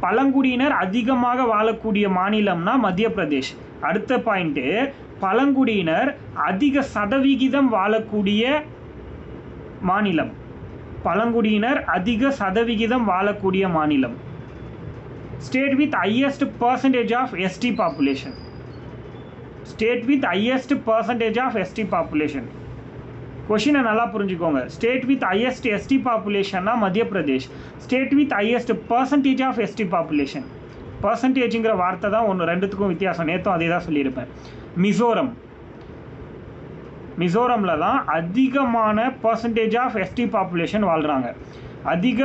பழங்குடியினர் அதிகமாக வாழக்கூடிய மாநிலம்னா மத்திய பிரதேஷ். அடுத்த பாயிண்ட்டு, பழங்குடியினர் அதிக சதவிகிதம் வாழக்கூடிய மாநிலம். பழங்குடியினர் அதிக சதவிகிதம் வாழக்கூடிய மாநிலம். State with highest percentage of ST population. State with highest percentage of ST population. கொஷினை நல்லா புரிஞ்சுக்கோங்க. ஸ்டேட் வித் ஹையஸ்ட் எஸ்டி பாப்புலேஷன்னா Madhya Pradesh. State with highest percentage of ST population. பர்சன்டேஜுங்கிற வார்த்தை தான் ஒன்று, ரெண்டுத்துக்கும் வித்தியாசம். நேற்றும் அதே தான் சொல்லியிருப்பேன். மிசோரம், மிசோரமில் தான் அதிகமான பர்சன்டேஜ் ஆஃப் எஸ்டி பாப்புலேஷன் வாழ்கிறாங்க. அதிக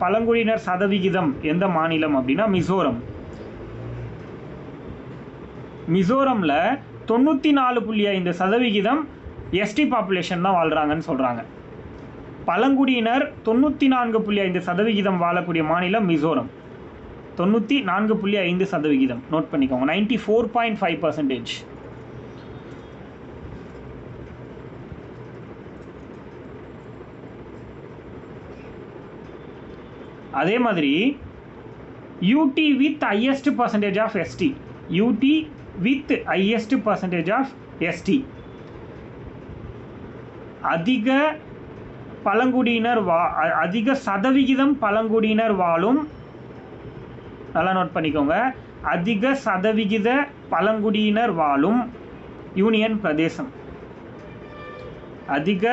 பழங்குடியினர் சதவிகிதம் எந்த மாநிலம் அப்படின்னா மிசோரம். மிசோரமில் 94.5% எஸ்டி பாப்புலேஷன் தான் வாழ்கிறாங்கன்னு சொல்கிறாங்க. பழங்குடியினர் 94.5% வாழக்கூடிய மாநிலம் மிசோரம். 94.5%. நோட் பண்ணிக்கோங்க. 94.5%. அதே மாதிரி UT with highest percentage of ST. UT with highest percentage of ST. அதிக பழங்குடியினர் அதிக சதவிகிதம் பழங்குடியினர் வாழும், நல்லா நோட் பண்ணிக்கோங்க, அதிக சதவிகித பழங்குடியினர் வாழும் யூனியன் பிரதேசம். அதிக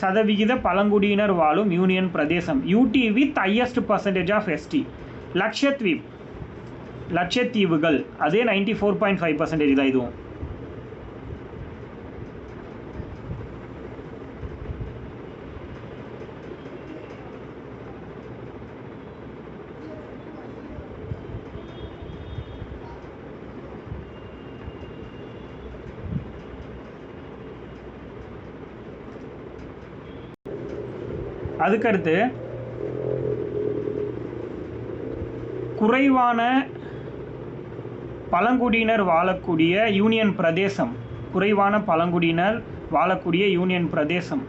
சதவிகித பழங்குடியினர் வாழும் யூனியன் பிரதேசம். UT with highest percentage of ST. லட்சத்தீவு, லட்சத்தீவுகள் அதே 94.5% தான் இதுவும். அதுக்கடுத்து குறைவான பழங்குடியினர் வாழக்கூடிய யூனியன் பிரதேசம். குறைவான பழங்குடியினர் வாழக்கூடிய யூனியன் பிரதேசம்.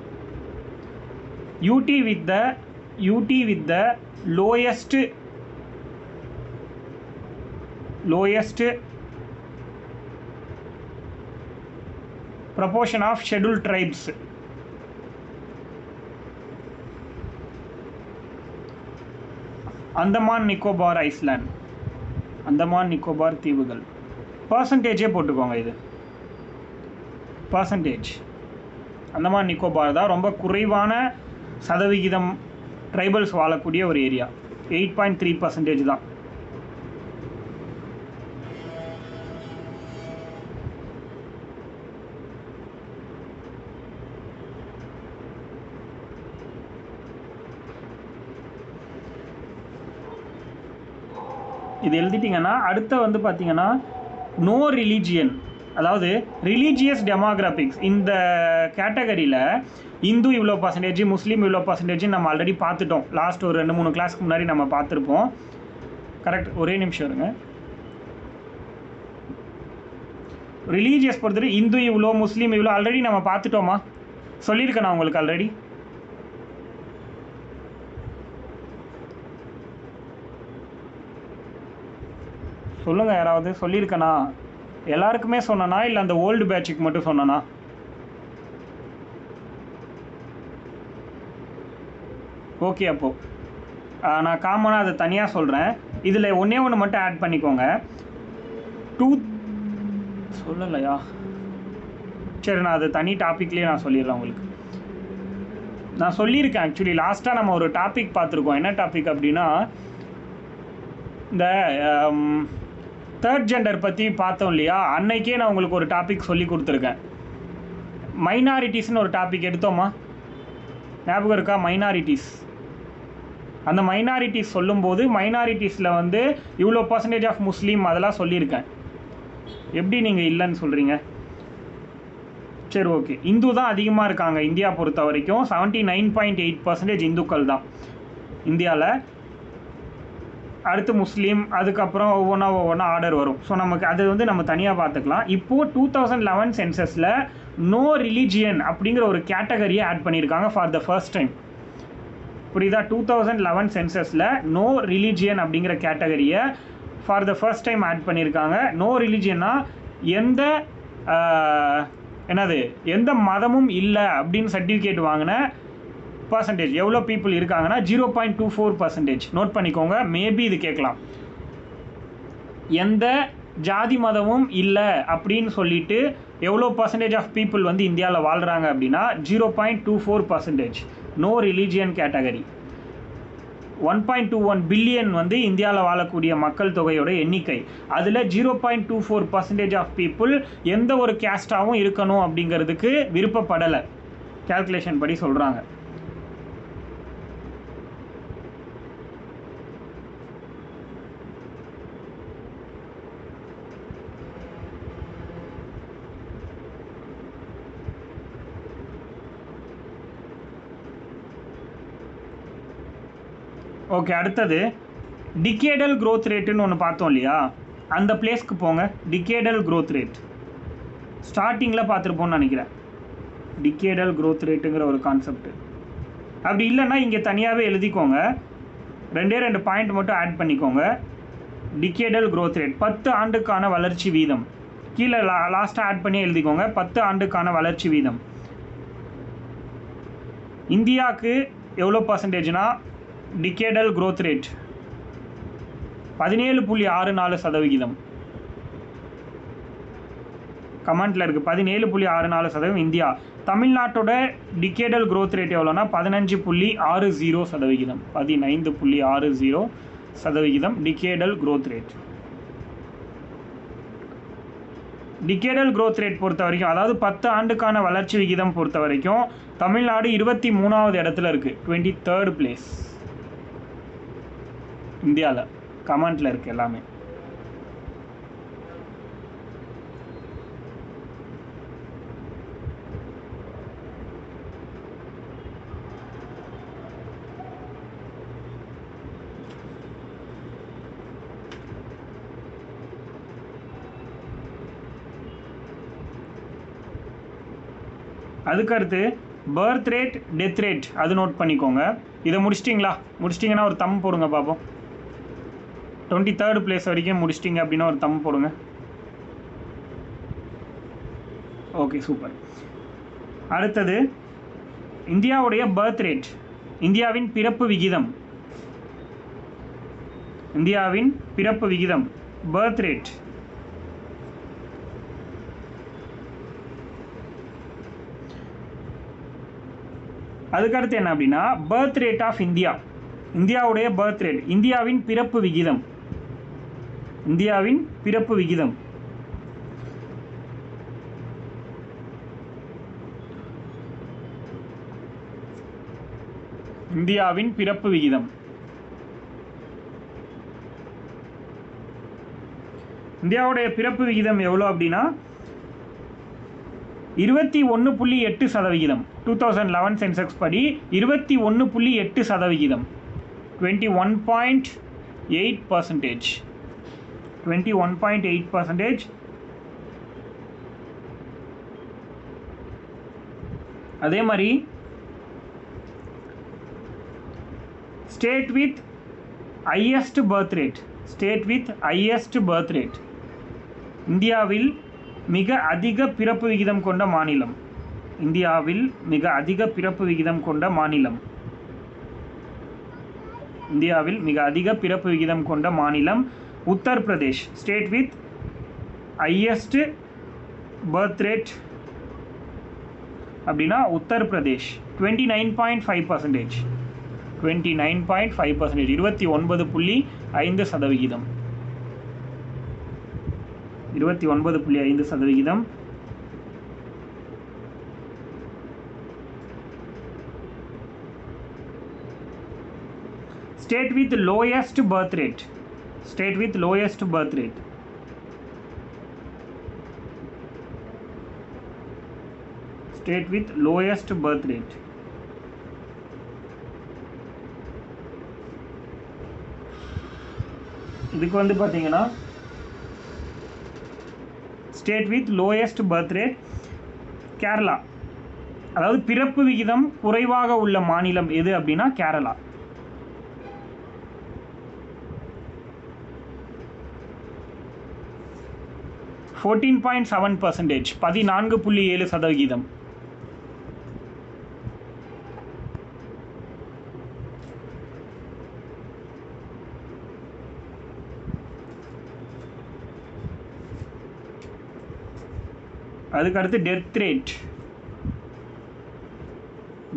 UT with the lowest proportion of scheduled tribes. Andaman Nicobar island, Andaman Nicobar தீவுகள். பர்சன்டேஜே போட்டுக்கோங்க, இது பர்சன்டேஜ். அந்தமான் நிக்கோபார் தான் ரொம்ப குறைவான சதவிகிதம் ட்ரைபல்ஸ் வாழக்கூடிய ஒரு ஏரியா. 8.3% தான். இது எழுதிட்டிங்கன்னா அடுத்த வந்து பார்த்தீங்கன்னா நோ ரிலீஜியன், அதாவது ரிலீஜியஸ் டெமோகிராபிக்ஸ். இந்த கேட்டகரியில் இந்து இவ்வளோ பர்சன்டேஜ், முஸ்லீம் இவ்வளோ பர்சன்டேஜ் நம்ம ஆல்ரெடி பார்த்துட்டோம். லாஸ்ட் ஒரு 2-3 கிளாஸ்க்கு முன்னாடி நம்ம பார்த்துருப்போம். கரெக்ட், ஒரே நிமிஷம் இருங்க. ரிலீஜியஸ் பொறுத்தவரை இந்து இவ்வளோ, முஸ்லீம் இவ்வளோ ஆல்ரெடி நம்ம பார்த்துட்டோமா? சொல்லியிருக்கேன் நான் உங்களுக்கு ஆல்ரெடி. சொல்லுங்கள், யாராவது சொல்லியிருக்கேனா? எல்லாருக்குமே சொன்னனா இல்லை அந்த ஓல்டு பேட்சுக்கு மட்டும் சொன்னனா? ஓகே, அப்போது நான் காமனாக அதை தனியாக சொல்கிறேன். இதில் ஒன்று மட்டும் ஆட் பண்ணிக்கோங்க. சொல்லலையா? சரி, நான் அது தனி டாப்பிக்லேயே நான் சொல்லிடுறேன் உங்களுக்கு. நான் சொல்லியிருக்கேன் ஆக்சுவலி. லாஸ்ட்டாக நம்ம ஒரு டாபிக் பார்த்துருக்கோம். என்ன டாபிக் அப்படின்னா, இந்த தேர்ட் ஜெண்டர் பற்றி பார்த்தோம் இல்லையா? அன்னைக்கே நான் உங்களுக்கு ஒரு டாபிக் சொல்லி கொடுத்துருக்கேன். மைனாரிட்டிஸ்னு ஒரு டாபிக் எடுத்தோமா? ஞாபகம் இருக்கா? மைனாரிட்டிஸ். அந்த மைனாரிட்டிஸ் சொல்லும்போது மைனாரிட்டிஸில் வந்து இவ்வளோ பர்சன்டேஜ் ஆஃப் முஸ்லீம் அதெல்லாம் சொல்லியிருக்கேன். எப்படி நீங்கள் இல்லைன்னு சொல்கிறீங்க? சரி, ஓகே. இந்து தான் அதிகமாக இருக்காங்க இந்தியா பொறுத்த வரைக்கும். 79.8% இந்துக்கள் தான் இந்தியாவில். அடுத்து முஸ்லீம், அதுக்கப்புறம் ஒவ்வொன்றா ஆர்டர் வரும். ஸோ நமக்கு அது வந்து நம்ம தனியாக பார்த்துக்கலாம். இப்போது 2011 சென்சஸில் நோ ரிலீஜியன் அப்படிங்கிற ஒரு கேட்டகரியை ஆட் பண்ணியிருக்காங்க ஃபார் த ஃபர்ஸ்ட் டைம். புரியுதா? 2011 சென்சஸில் நோ ரிலீஜியன் அப்படிங்கிற கேட்டகரியை for the first time add பண்ணியிருக்காங்க. நோ ரிலீஜியன்னா எந்த மதமும் இல்லை அப்படின்னு சர்டிஃபிகேட் வாங்கின பர்சன்டேஜ் எவ்வளோ பீப்புள் இருக்காங்கன்னா 0.24%. நோட் பண்ணிக்கோங்க, மேபி இது கேட்கலாம். எந்த ஜாதி மதமும் இல்லை அப்படின்னு சொல்லிட்டு எவ்வளோ பர்சன்டேஜ் ஆஃப் பீப்புள் வந்து இந்தியாவில் வாழ்கிறாங்க அப்படின்னா 0.24%. No religion category. 1.21 பில்லியன் வந்து இந்தியாவில் வாழக்கூடிய மக்கள் தொகையோட எண்ணிக்கை. அதில் 0.24% ஆஃப் பீப்புள் எந்த ஒரு கேஸ்டாகவும் இருக்கணும் அப்படிங்கிறதுக்கு விருப்பப்படலை. கேல்குலேஷன் படி சொல்கிறாங்க. ஓகே, அடுத்தது டிகேடல் க்ரோத் ரேட்டுன்னு ஒன்று பார்த்தோம் இல்லையா? அந்த பிளேஸ்க்கு போங்க. டிகேடல் க்ரோத் ரேட் ஸ்டார்டிங்கில் பார்த்துருப்போம்னு நினைக்கிறேன். டிகேடல் க்ரோத் ரேட்டுங்கிற ஒரு கான்செப்ட். அப்படி இல்லைன்னா இங்கே தனியாகவே எழுதிக்கோங்க. 2 பாயிண்ட் மட்டும் ஆட் பண்ணிக்கோங்க. டிகேடல் க்ரோத் ரேட் 10 ஆண்டுக்கான வளர்ச்சி வீதம். கீழே லாஸ்ட்டாக ஆட் பண்ணி எழுதிக்கோங்க. 10 ஆண்டுக்கான வளர்ச்சி வீதம். இந்தியாவுக்கு எவ்வளோ பர்சன்டேஜ்னா டிகேடல் க்ரோத் ரேட் 17.64%. கமெண்ட்டில் இருக்குது 17.64% இந்தியா. தமிழ்நாட்டோட டிகேடல் க்ரோத் ரேட் எவ்வளோனா 15.60%. 15.60% decadal growth rate. Decadal growth rate பொறுத்த வரைக்கும், அதாவது 10 ஆண்டுக்கான வளர்ச்சி விகிதம் பொறுத்த வரைக்கும் தமிழ்நாடு 23வது இடத்துல இருக்குது. 23rd பிளேஸ் இந்தியாவில். கமெண்ட்டில் இருக்குது எல்லாமே. அதுக்கடுத்து பர்த் ரேட், டெத் ரேட் அது நோட் பண்ணிக்கோங்க. இதை முடிச்சிட்டிங்கன்னா ஒரு தம் போடுங்க பார்ப்போம். 23rd பிளேஸ் வரைக்கும் முடிச்சிட்டிங்க அப்படின்னா ஒரு தம் போடுங்க. Okay, super. அடுத்தது இந்தியாவுடைய பர்த் ரேட், இந்தியாவின் பிறப்பு விகிதம். இந்தியாவின் பிறப்பு விகிதம் பர்த் ரேட். அதுக்கடுத்து என்ன அப்படின்னா பர்த் ரேட் ஆஃப் இந்தியா, இந்தியாவுடைய பர்த் ரேட், இந்தியாவின் பிறப்பு விகிதம், இந்தியாவின் பிறப்பு விகிதம். இந்தியாவின் பிறப்பு விகிதம். இந்தியாவுடைய பிறப்பு விகிதம் எவ்வளோ அப்படின்னா 21.8%. 2011 சென்செக்ஸ் படி 21.8%. 21.8%. 21.8%. அதே மாதிரி state with highest birth rate, state with highest birth rate, இந்தியாவில் மிக அதிக பிறப்பு விகிதம் கொண்ட மாநிலம், இந்தியாவில் மிக அதிக பிறப்பு விகிதம் கொண்ட மாநிலம், இந்தியாவில் மிக அதிக பிறப்பு விகிதம் கொண்ட மாநிலம் Uttar Pradesh. State with highest birth rate அப்படின்னா Uttar Pradesh 29.5%. 29.5%. 29.5%. 29.5%. State with lowest birth rate, state with lowest birth rate, state with lowest birth rate. இதுக்கு வந்து பார்த்தீங்கன்னா state with lowest birth rate Kerala. அதாவது பிறப்பு விகிதம் குறைவாக உள்ள மாநிலம் எது அப்படின்னா கேரளா. (14.7%). 14.7%. அதுக்கு அடுத்து டெத் ரேட்,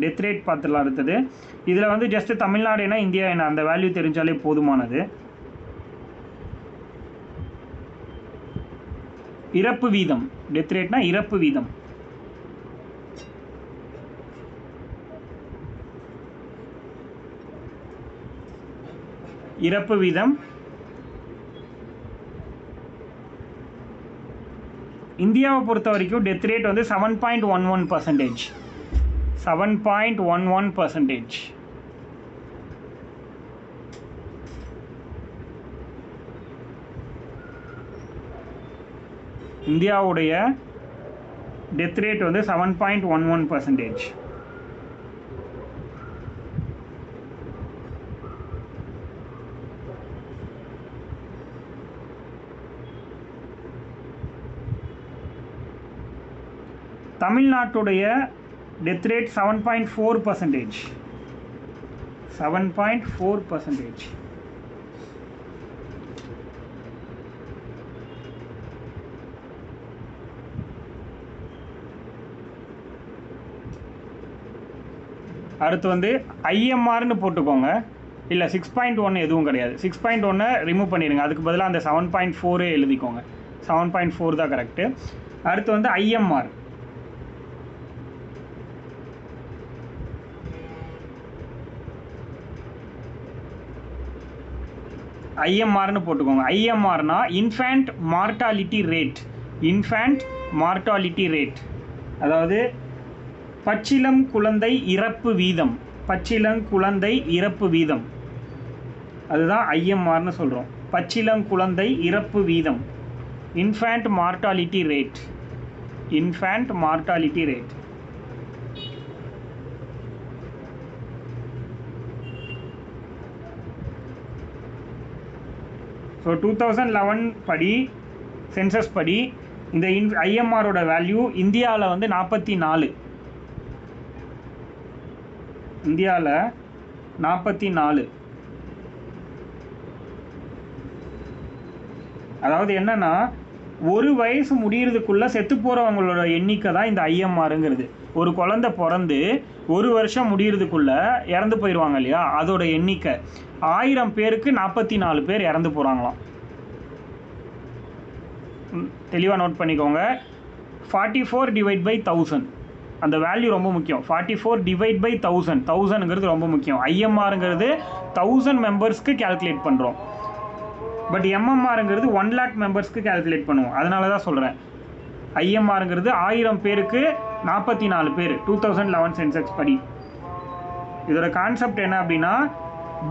டெத் ரேட் பார்த்துலாம். அடுத்தது இதில் வந்து ஜஸ்ட் தமிழ்நாடு என்ன இந்தியா என்ன அந்த வேல்யூ தெரிஞ்சாலே போதுமானது. இறப்பு வீதம், டெத் ரேட்னா இறப்பு வீதம். இறப்பு வீதம் இந்தியாவை பொறுத்த வரைக்கும் டெத் ரேட் வந்து 7.11%. 7.11%. இந்தியாவுடைய டெத் ரேட் வந்து 7.11%. தமிழ்நாட்டுடைய டெத் ரேட் 7.4%. 7.4%. அடுத்து வந்து ஐஎம்ஆர்னு போட்டுக்கோங்க. இல்லை 6.1 எதுவும் கிடையாது. 6.1 ரிமூவ் பண்ணிடுங்க. அதுக்கு பதிலாக அந்த 7.4 எழுதிக்கோங்க. 7.4 தான் கரெக்டு. அடுத்து வந்து ஐஎம்ஆர். ஐஎம்ஆர்னு போட்டுக்கோங்க. ஐஎம்ஆர்னா infant mortality rate. Infant mortality rate அதாவது பச்சிளம் குழந்தை இறப்பு வீதம். பச்சிளங்குழந்தை இறப்பு வீதம் அதுதான் ஐஎம்ஆர்னு சொல்கிறோம். பச்சிளங்குழந்தை இறப்பு வீதம், infant mortality rate. Infant mortality rate. So 2011 படி சென்சஸ் படி இந்த ஐஎம்ஆரோட வேல்யூ இந்தியாவில் வந்து 44. இந்தியாவில் 44. அதாவது என்னென்னா ஒரு வயசு முடிகிறதுக்குள்ளே செத்து போகிறவங்களோட எண்ணிக்கை தான் இந்த ஐஎம்ஆருங்கிறது. ஒரு குழந்தை பிறந்து ஒரு வருஷம் முடிகிறதுக்குள்ளே இறந்து போயிடுவாங்க இல்லையா, அதோட எண்ணிக்கை 1000 பேருக்கு 44 பேர் இறந்து போகிறாங்களாம். தெளிவாக நோட் பண்ணிக்கோங்க. 44 டிவைட் பை 1000 அந்த வேல்யூ ரொம்ப முக்கியம். 44 டிவைட் பை 1000ங்கிறது ரொம்ப முக்கியம். ஐஎம்ஆருங்கிறது 1000 மெம்பர்ஸ்க்கு கேல்குலேட் பண்ணுறோம். பட் எம்எம்ஆருங்கிறது 1 lakh மெம்பர்ஸ்க்கு கேல்குலேட் பண்ணுவோம். அதனால தான் சொல்கிறேன். ஐஎம்ஆருங்கிறது 1000 பேருக்கு 44 பேர் 2011 சென்செக்ஸ் படி. இதோட கான்செப்ட் என்ன அப்படின்னா,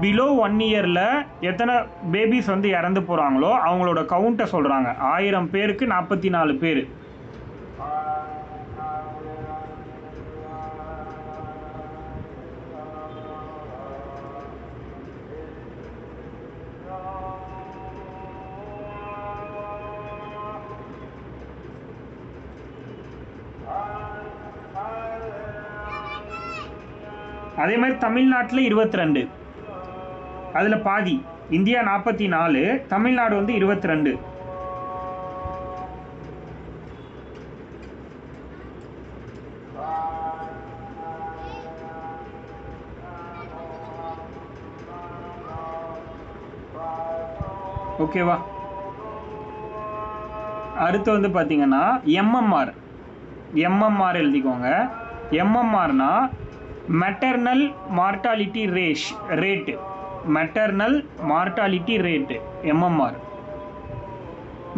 பிலோ 1 இயரில் எத்தனை பேபிஸ் வந்து இறந்து போகிறாங்களோ அவங்களோட கவுண்ட்டை சொல்கிறாங்க. 1000 பேருக்கு 44 பேர். அதே மாதிரி தமிழ்நாட்டில் 22, அதில் பாதி. இந்தியா 44, தமிழ்நாடு வந்து 22. ஓகேவா? அடுத்து வந்து பார்த்தீங்கன்னா எம்எம்ஆர் எழுதிக்கோங்க. எம்எம்ஆர்னா maternal mortality rate. Maternal mortality rate MMR.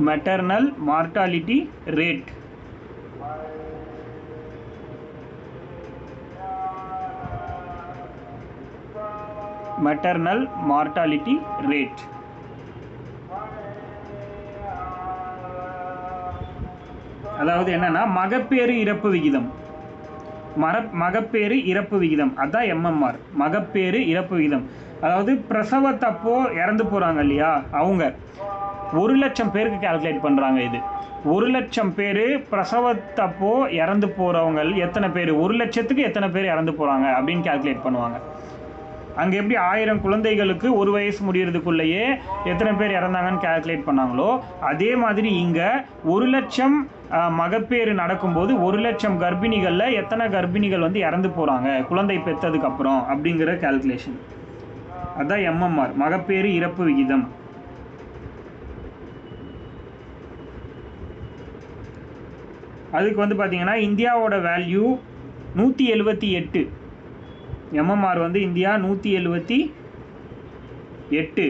Maternal mortality rate. Maternal mortality rate. அதாவது என்னன்னா மகப்பேறு இறப்பு விகிதம். மகப்பேறு இறப்பு விகிதம் அதான் எம்எம்ஆர். மகப்பேறு இறப்பு விகிதம் அதாவது பிரசவத்தப்போ இறந்து போகிறாங்க இல்லையா, அவங்க 1,00,000 பேருக்கு கால்குலேட் பண்ணுறாங்க. இது 1,00,000 பேர் பிரசவத்தப்போ இறந்து போகிறவங்க எத்தனை பேர், 1,00,000க்கு எத்தனை பேர் இறந்து போகிறாங்க அப்படின்னு கால்குலேட் பண்ணுவாங்க. அங்கே எப்படி 1000 குழந்தைகளுக்கு ஒரு வயசு முடிகிறதுக்குள்ளேயே எத்தனை பேர் இறந்தாங்கன்னு கால்குலேட் பண்ணாங்களோ, அதே மாதிரி இங்கே 1,00,000 மகப்பேறு நடக்கும்போது 1,00,000 கர்ப்பிணிகளில் எத்தனை கர்ப்பிணிகள் வந்து இறந்து போகிறாங்க குழந்தை பெற்றதுக்கப்புறம் அப்படிங்கிற கால்குலேஷன். அதுதான் எம்எம்ஆர், மகப்பேறு இறப்பு விகிதம். அதுக்கு வந்து பார்த்தீங்கன்னா இந்தியாவோட வேல்யூ 178. எம்எம்ஆர் வந்து இந்தியா 178.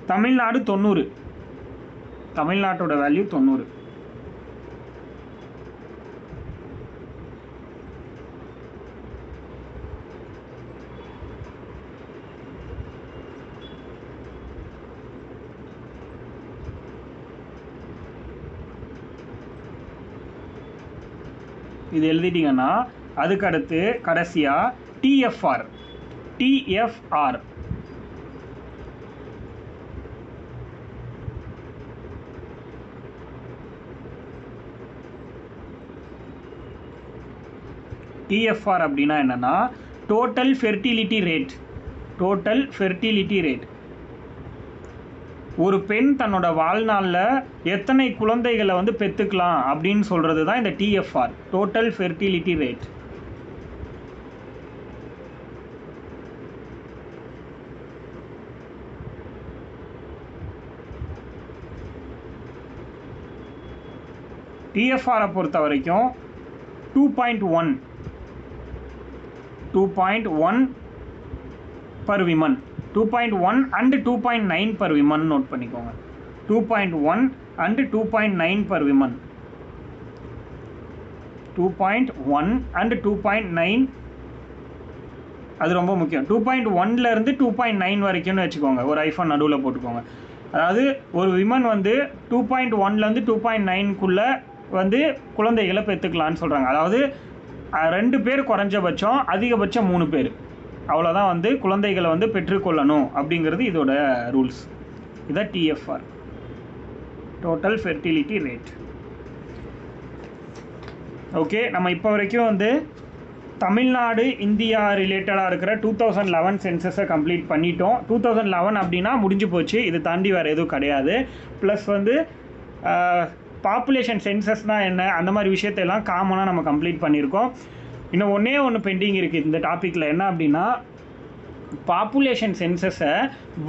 தமிழ்நாடு 90. தமிழ்நாட்டோட வேல்யூ 90. இது எழுதிட்டீங்கன்னா அதுக்கு அடுத்து கடைசியாக டிஎஃப்ஆர். டிஎஃப்ஆர் டிஎஃப்ஆர் அப்படின்னா என்னென்னா total fertility rate. Total fertility rate. ஒரு பெண் தன்னோட வாழ்நாளில் எத்தனை குழந்தைகளை வந்து பெற்றுக்கலாம் அப்படின்னு சொல்கிறது தான் இந்த டிஎஃப்ஆர், டோட்டல் ஃபெர்டிலிட்டி ரேட். டிஎஃப்ஆரை பொறுத்த வரைக்கும் 2.1 per women. 2.1 and 2.9 per women note பண்ணிக்கோங்க. 2.1 and 2.9 per women. 2.1 and 2.9 அது ரொம்ப முக்கியம். 2.1லேருந்து 2.9 வரைக்கும்னு வச்சுக்கோங்க, ஒரு ஐஃபோன் நடுவில் போட்டுக்கோங்க. அதாவது ஒரு விமன் வந்து 2.1லேருந்து 2.9க்குள்ளே வந்து குழந்தைகளை பெற்றுக்கலான்னு சொல்கிறாங்க. அதாவது 2 பேர் குறைஞ்சபட்சம், அதிகபட்சம் 3 பேர், அவ்வளோதான் வந்து குழந்தைகளை வந்து பெற்றுக்கொள்ளணும் அப்படிங்கிறது இதோட ரூல்ஸ். இதான் TFR, total fertility rate. Okay, நம்ம இப்போ வரைக்கும் வந்து தமிழ்நாடு இந்தியா ரிலேட்டடாக இருக்கிற 2011 சென்சஸை கம்ப்ளீட் பண்ணிட்டோம். 2011 அப்படின்னா முடிஞ்சு போச்சு, இது தாண்டி வேறு எதுவும் கிடையாது. ப்ளஸ் வந்து பாப்புலேஷன் சென்சஸ்னால் என்ன, அந்த மாதிரி விஷயத்தையெல்லாம் காமனாக நம்ம கம்ப்ளீட் பண்ணியிருக்கோம். இன்னும் ஒன்று பெண்டிங் இருக்குது இந்த டாப்பிக்கில். என்ன அப்படின்னா, பாப்புலேஷன் சென்சஸை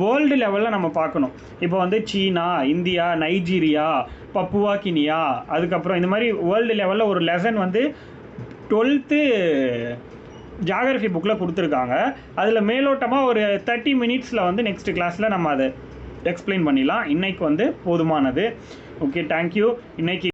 வேர்ல்டு லெவலில் நம்ம பார்க்கணும். இப்போ வந்து சீனா, இந்தியா, நைஜீரியா, பப்புவா கினியா, அதுக்கப்புறம் இந்த மாதிரி வேர்ல்டு லெவலில் ஒரு லெசன் வந்து 12th ஜாகிரஃபி புக்கில் கொடுத்துருக்காங்க. அதில் மேலோட்டமாக ஒரு 30 மினிட்ஸில் வந்து நெக்ஸ்ட் கிளாஸில் நம்ம அதை எக்ஸ்பிளைன் பண்ணிடலாம். இன்றைக்கி வந்து போதுமானது. Okay, thank you. இன்றைக்கி